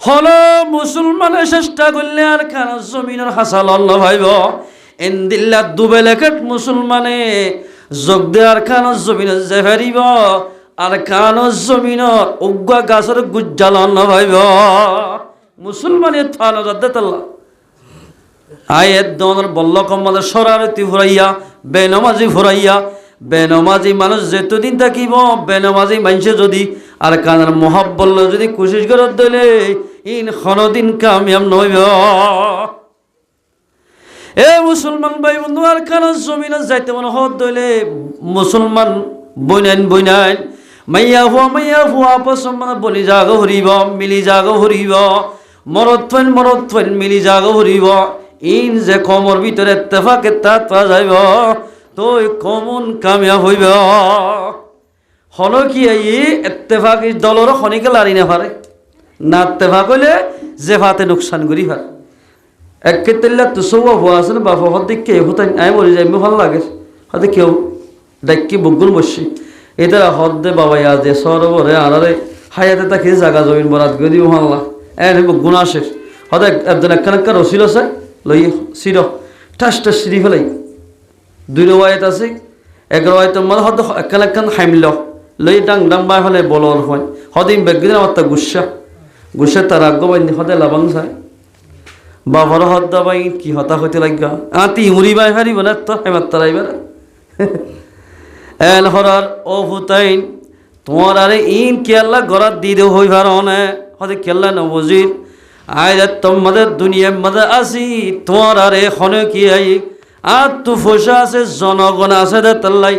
হলো মুসলমানে চেষ্টা করলে আর কানর জমিনের হাসা লন্ন ভাইব এন্দিল্লা দুবেলেকেট মুসলমানে যোগ দেওয়ার কানর জমিনের যে ফেরিব আর কানর জমিনের উগ্গা গাছের গুজ্জা লন্ন ভাইব মুসলমানে থানো যাতে তাল্লা আয়ের দনের বল্ল কম্মাদের সরারতি ফুরাইয়া বেনমাজি ফুরাইয়া বেনমাজি মানুষ যেতদিন থাকিব বেনমাজি মানুষে যদি আর কানার মহাব্বল যদি কোশিশ করে দিলে ইন কোনদিন কামিয়াব নইব এ মুসলমান ভাই বন্ধু আর কানার জমিনে যাইতে মনে হত দইলে মুসলমান বইনাইন মাইয়া হুয়া পছন্দ বলি জাগ হরিব মিলি জাগ হরিব মরদ থইন মিলি জাগ হরিব ইন যে কমর ভিতরে ইত্তেফাকে তাত পা যাইব তুই কমন কামিয়াব হইব হলো কি এই ইত্তেফাক দলর খনিকে লারি না পারে না ইত্তেফাক হইলে যে ফাতে নোকসান করি পারে এক কেতেল্লা তো সৌয়া হওয়া আছে না বাবা হতে কে হতাই আয় বলি যাই ভাল লাগে হতে কেউ ডাক্কি বগুন বসছি এটারা হদ দে বাবা ইয়া দে সরবরে আনারে হায়াতে তাকে জাগা জমিন বরাত করে দিব হাল্লা এনে বগুন আসে হতে একজন একখান রসিল আছে লই সির ঠাস সিঁড়ি ফেলাই দুই রবায়ত আছে এগারো হয়তো মানে হয়তো একখান হাইমল লই ডাং ডাং বাই হলে বলর হয় হদিন বেগদিন আমার তা গুসা তার আগ্য বাইনি হদে লাবাং যায় বাবার হদ্দা বাই কি হতা হইতে লাগা আতি মুড়ি বাই হারিব না তো হেমার তারাই বেড়া এল হরার ও হুতাইন তোমার আরে ইন কেল্লা গড়াত দি দেও হইবার অনে হদে কেল্লা নবজির আয় তোমাদের দুনিয়ার মধ্যে আসি তোমার আরে হনে কি আই আর তু ফসা আছে জনগণ আছে দে তাল্লাই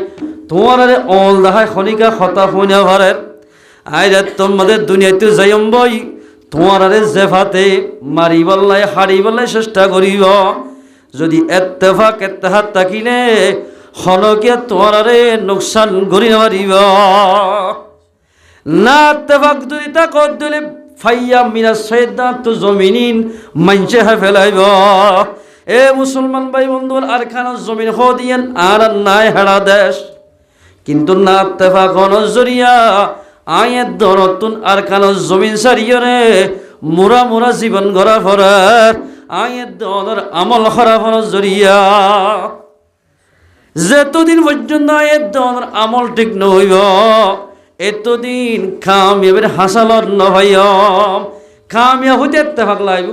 তোমার আরে অল দেখায় খনিকা হতা হইনা ভরের আয় তোমাদের দুনিয়াতে যাইম বই তোমার আরে জেফাতে মারিবল্লাই হারিবল্লাই চেষ্টা করিব যদি এত্তেফাক এত্তেহাত থাকিলে হনকে তোমার আরে নোকসান করি মারিব না এত্তেফাক যদি তা কর দিলে ফাইয়া মিনা সৈদা তো জমিনিন মাঞ্চে হা ফেলাইব এ মুসলমান ভাই বন্ধুর আর খানা জমিন হ দিয়েন আর নাই হেড়া দেশ কিন্তু না এত্তেফাক জরিয়া আয়ের দরতুন আর খানা জমিন সারিয়ে রে মোরা মোরা জীবন গড়া ফরার আয়ের দর আমল খরা ফরার জরিয়া যেতদিন পর্যন্ত আয়ের দর আমল ঠিক নহইব এতদিন খামিয়াবের হাসালর নভাইম খামিয়া হইতে এত্তেফাক লাইব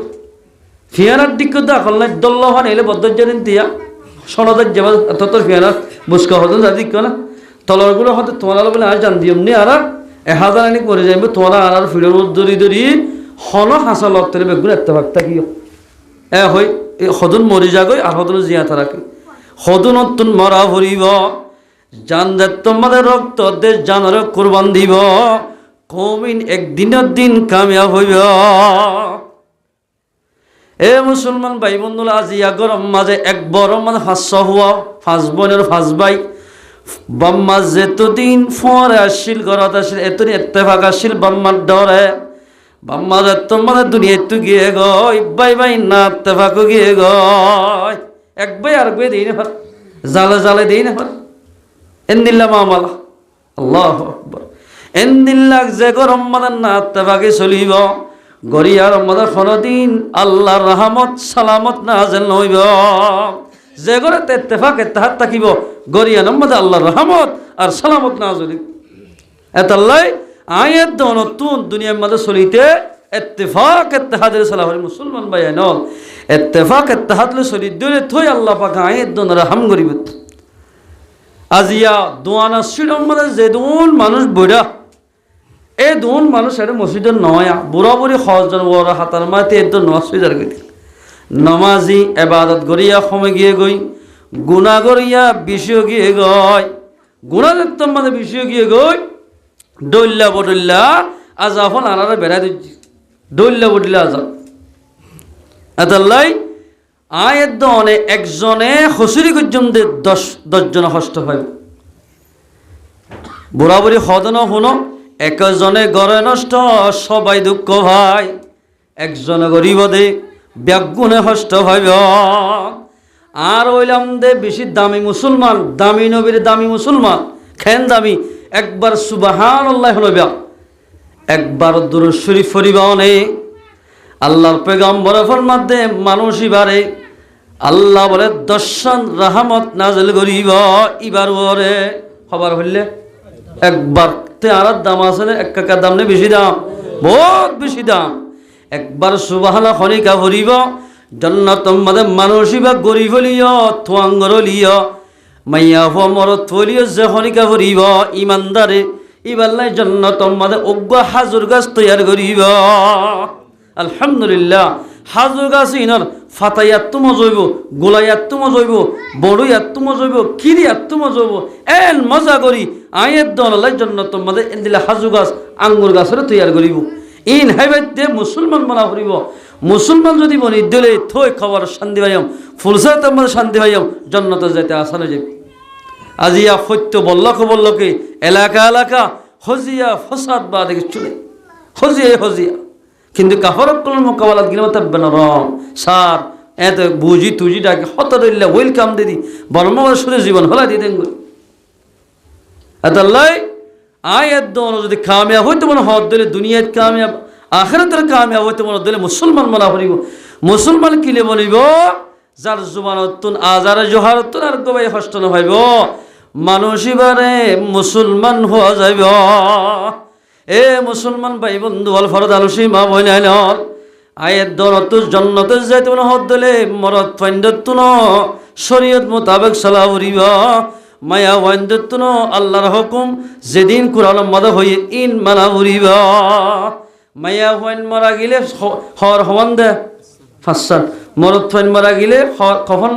ফিয়ানার দিক দাখল নাই দল্লহান এলে বদ্ধজনিন দিয়া সনদের যাবা ততর ফিয়ানার বুসকা হতো যা দিক না তলরগুলো হতে তোমার বলে আর জান দিয়ম নি আর 1000 আনি করে যাইব তোরা আর ফিরর দরি দরি হন হাসালত তেরে বেগুন এত্তেফাক থাকিও এ হই হদুন মরি যাগই আর হদুন জিয়া থাকি হদুন অতুন মরা ভরিব জান যে তোমাদের রক্ত দেশ জানার কোরবান দিব কমিন একদিনের দিন কামিয়াব হইব এ মুসলমান ভাই বন্ধুরা আজিয়া গরম মাঝে এক বড় মানে 500 হওয়া 5 বোনের 5 ভাই বাম্মা যেতদিন ফরে আসছিল ঘরত আসছিল এতদিন এত্তেফাক আসছিল বাম্মার ডরে বাম্মা তোমাদের দুনিয়া একটু গিয়ে গই বাই বাই না এত্তেফাকও গিয়ে গই এক ভাই আর ভাই দিই না জালে জালে দিই না এন্দিল্লা মামালা আল্লাহু আকবার এন্দিল্লা যে গরম মানে না এত্তেফাকে চলিব গরিয়ার মধ্যে কোনদিন আল্লাহর রহমত সালামত নাযিল হইব যে ঘরে ইত্তেফাক ইত্তেহাদ থাকিব গরিয়ার মধ্যে আল্লাহর রহমত আর সালামত নাযিল এতাল্লাই আয়াত দনতুন দুনিয়ার মধ্যে চলিতে ইত্তেফাক ইত্তেহাদের সালাহরি মুসলমান ভাই নল ইত্তেফাক ইত্তেহাদ লে চলি দলে থই আল্লাহ পাক আয়াত দন রহম করিব আজিয়া দোয়ানা সিডম মধ্যে যে দুন মানুষ বইরা এই দুন মানুষ এটা মসজিদের নয় বুড়া বুড়ি হজন বড় হাতার মাতে এত নসিদার গতি নমাজি এবাদত গড়িয়া সময় গিয়ে গই গুণা গড়িয়া বিষয় গিয়ে গয় গুণা দেখতাম মানে বিষয় গিয়ে গই ডল্লা বডল্লা আজাফন আনারা বেড়াই দিচ্ছি ডল্লা বডল্লা আজাব এতাল্লাই আয়ের দনে একজনে হসুরি পর্যন্ত 10 জন হস্ত হয় বুড়া বুড়ি হদন শুনো একজনে গড়ে নষ্ট সবাই দুঃখ ভাই একজনে গরিব দে ব্যাগুনে হস্ত ভাইব আর ওইলাম দে বেশি দামি মুসলমান দামি নবীর দামি মুসলমান খেন দামি একবার সুবহানাল্লাহ হলবা একবার দুরূদ শরীফ পড়িবা অনেক আল্লাহর পয়গম্বর ফরমাতে মানুষই বারে আল্লাহ বলে দর্শন রহমত নাজিল করিব ইবার ওরে খবর হইলে একবার তে আর দাম আছে না এক টাকার দাম নেই বেশি দাম বহুত বেশি দাম একবার সুবহানাল্লাহ খনিকা ভরিব জান্নাত মধ্যে মানুষই বা গরিব লিও থোয়াঙ্গর লিও মাইয়া মরত লিও যে খনিকা ভরিব ইমানদারে ইবাল্লাই জান্নাত মধ্যে অজ্ঞ হাজুর গাছ তৈয়ার করিব আলহামদুলিল্লাহ হাজুর গাছ ইনার ফাতাইয়াত তো মজইব গোলাইয়াত তো মজইব বড়ইয়াত তো মজইব কিরিয়াত তো মজইব এন মজা করি আয়ের দলাই জান্নাত মধ্যে এন্দিলা হাজু গাছ আঙ্গুর গাছের তৈয়ার করিব ইন হাইবাইতে মুসলমান বনা করিব মুসলমান যদি বনি দিলে থই খবর শান্তি পাইম ফুলসাতের মধ্যে শান্তি পাইম জান্নাতে যাইতে আসানো যাবে আজিয়া সত্য বল্লকে এলাকা এলাকা হজিয়া ফসাদ বা দেখে চলে হজিয়া কিন্তু কাফরক কল মোকাবেলাত গেলে থাকবে না রং সার এত বুঝি তুজি ডাকে হত দিল্লা ওয়েলকাম দিদি বর্ম সুরে জীবন হলা দিতেন এতাল্লাই আয়াত দোনো যদি কামিয়াব হইতে মনে হত দিলে দুনিয়াত কামিয়াব আখিরাতের কামিয়াব হইতে মনে দিলে মুসলমান মনা করিব মুসলমান কিলে বলিব যার জুবানতুন আজার জোহারতুন আর গবাই হস্ত ন হইব মানুষ এবারে মুসলমান হওয়া যাইব। এ মুসলমান ভাই বন্ধু আল ফরদ আলসি মা বইনাইল আয়ের দরত জন্নতে যাইতে মনে হদ দিলে মরত ফাইন্দতুন শরীয়ত মোতাবেক চলা উড়িব। মায়া ওয়াইন্দতুন আল্লাহর হুকুম যেদিন কুরআন মদ হয়ে ইন মানা উড়িব। মায়া ওয়াইন মারা গেলে হর হওয়ান দে ফাঁসান, মরত ফাইন মারা গেলে কখন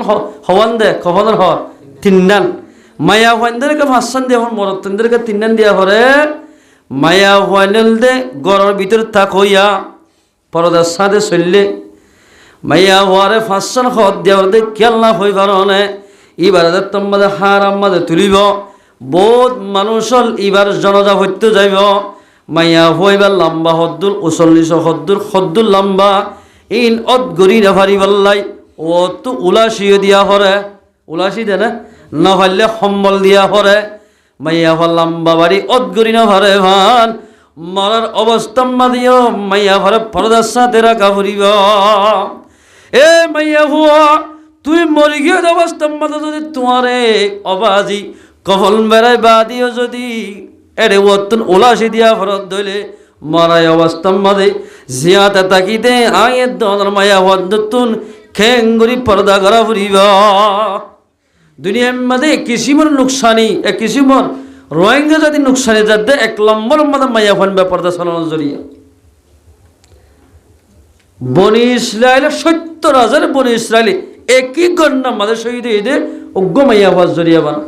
হওয়ান দে কখনের হর তিনদান। মায়া ওয়াইনদেরকে ফাঁসান দিয়ে এখন মরত ফাইনদেরকে তিনদান দিয়া হরে। মায়া ওয়াইনেল দে গড়ের ভিতর থাক হইয়া পরদার সাথে চললে মাইয়া হওয়ারে ফাঁসন খত দেওয়ার দে কেল্লা হই পারনে ইবারে তোমাদের হার আমাদের তুলিব। বহুত মানুষ হল ইবার জনজা হইতে যাইব। মাইয়া হইবার লম্বা হদ্দুল ৪৯ হদ্দুল লম্বা ইন অত গড়ি নেভারি বললাই ও তো উলাসিও দিয়া হরে, উলাসি দে না হলে সম্বল দিয়া হরে। মাইয়া হল লম্বা বাড়ি অত গড়ি নেভারে ভান মরার অবস্থা মাদিও মাইয়া ঘরে পরদার সাথে রাখা ফুরিব। এ মাইয়া হুয়া তুই মরি গিয়ে অবস্থা মাদে যদি তোমারে অবাজি কফল বেড়াই বাদিও যদি এরে ওতন ওলাসি দিয়া ফরত দইলে মরাই অবস্থা মাদে জিয়াতে তাকিতে আয়ের দনের মাইয়া হদ্দতুন খেঙ্গুরি পর্দা করা ফুরিব। দুনিয়ার মাঝে কিসিমর নুকসানি এ কিসিমর রোহিঙ্গা জাতি নুকসানি যাতে ১ নম্বর মধ্যে মাইয়া ফান ব্যাপারটা চালানোর জড়িয়ে বনি ইসরায়েলের ৭০,০০০ বনি ইসরায়েলি একই গণ্যা মাঝে শহীদ হয়ে উগ্র মাইয়া হওয়ার জড়িয়ে বানা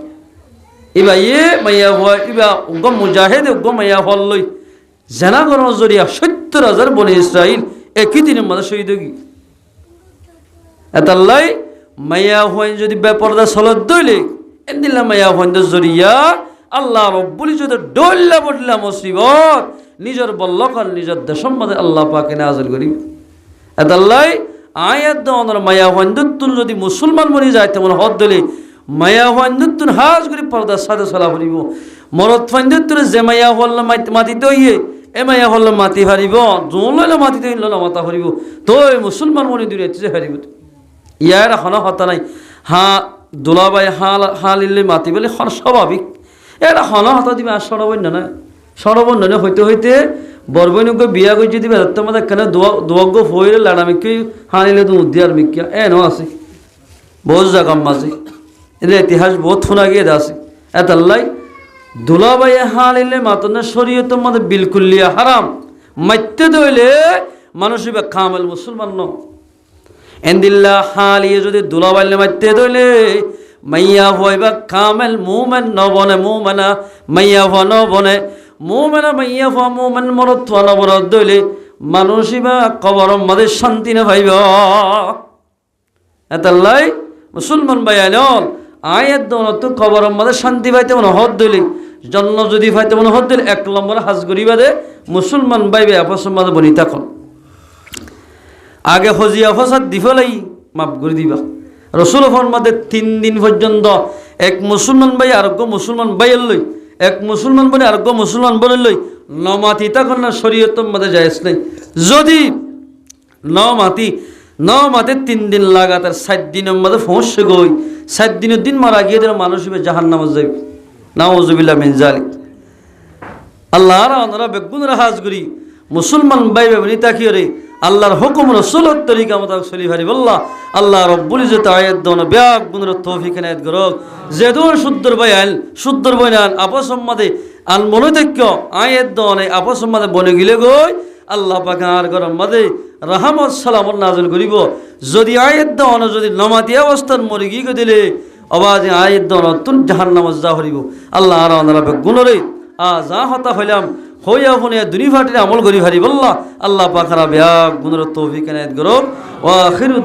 ইবা মাইয়া হওয়া ইবা উগ্র মুজাহেদ উগ্র মাইয়া হওয়ার লই জেনা করার জড়িয়া ৭০,০০০ বনি ইসরায়েল একই দিনের মাঝে শহীদ হয়ে এতাল্লাই মাইয়া হওয়াই যদি ব্যাপারটা চলত দইলে এদিল্লা মাইয়া হওয়ার জড়িয়া আল্লাহ রব্বুল যদি ডল্লা বদলা মুসিবত নিজের বল্লকর নিজের দেশের মধ্যে আল্লাহ পাকে নাযিল করিব। এদাল্লাই আয়াত দনের মায়া হন্দুতুন যদি মুসলমান মরি যায় তেমন হদ দিলে মায়া হন্দুতুন হাজ করে পর্দার সাথে চলা ফুরিব। মরদ ফাইন্দুতুন যে মায়া হল মাটিতে হইয়ে এ মায়া হল মাটি হারিব জোন লইলে মাটিতে হইল মাথা হারিব তই মুসলমান মরি দূরে হারিব। ইয়ার এখন হতা নাই হা দোলাবাই হাল ইলে মাতি বলে স্বাভাবিক এটা হন হতা দিবে আর সরবন্য না সরবন্য হইতে হইতে বরবৈনকে বিয়া করে যদি তোমাদের কেন দোয়াগ্য ফইলে লাড়ামিকে হানিলে তো উদ্দিয়ার মিকিয়া ন আছে বহুত জাগাম মাঝে এদের ইতিহাস বহুত শোনা গিয়ে আছে। এতাল্লাই দুলাবাইয়ে হানিলে মাতনা শরীয়ত মধ্যে বিলকুলিয়া হারাম মাইতে দইলে মানুষ খামেল মুসলমান ন এন্দিল্লা হালিয়ে যদি দুলাবাইলে মাইতে দইলে মাইয়া হইবা কামেল মুমেন নবনে মুমেনা মাইয়া হওয়া নবনে মুমেনা মাইয়া হওয়া মুমেন মরত হওয়া নবরত দইলে মানুষিবা কবর মাঝে শান্তি না ভাইব। এতাল্লাই মুসলমান ভাইয়াল আয়ের দৌলত কবর মাঝে শান্তি পাইতে মনে হদ দইলে জন্ম যদি পাইতে মনে হদ দিলে ১ নম্বর হাজ করিবা দে মুসলমান ভাইবে আপসের মাঝে বনি থাকুন আগে হজিয়া ফসাদ দিফলাই মাফ করে দিবা। রসুল ফরমাদের ৩ দিন পর্যন্ত এক মুসলমান ভাই আরোগ্য মুসলমান ভাইয়ের লই এক মুসলমান বলে আরোগ্য মুসলমান বলে লই নমাতি তখন না শরীয়তের মধ্যে যায়স নাই। যদি নমাতে ৩ দিন লাগাতার ৭ দিনের মধ্যে ফসে গই ৭ দিনের দিন মারা গিয়ে দিলে মানুষ জাহান্নামে যাবে নাউযুবিল্লাহ মিন যালিক। আল্লাহর ওনারা বেগুনরা হাজ করি মুসলমান ভাই বেবনি তাকিয়ে রে আল্লাহর হুকুম রাসূলের তরিকা মোতাবেক চলি ভারি বল্লাহ আল্লাহ রব্বুল ইজ্জত আয়াত দন ব্যাগ গুণর তৌফিক এনায়েত করুক। যেদুর শুদ্ধর বয়াল শুদ্ধর বয়ান আপসম্মাদে আল মনোতৈক্য আয়াত দনে আপসম্মাদে বনে গিলে গই আল্লাহ পাক আর গরম মাদে রহমত সালামত নাযিল করিব। যদি আয়াত দন যদি নমাতি অবস্থান মরে গিয়ে দিলে আওয়াজ আয়াত দন তুন জাহান্নামে যা হরিব আল্লাহ আর ওনারা বেগুনরে যা হতা হইলাম হইয়া ফোনে দুনিয়া ফাটিলে আমল করি ভারি বল্লাহ আল্লাহ পাক আর ব্যাগ গুণর তৌফিক এনায়েত করুক। ওয়া আখিরু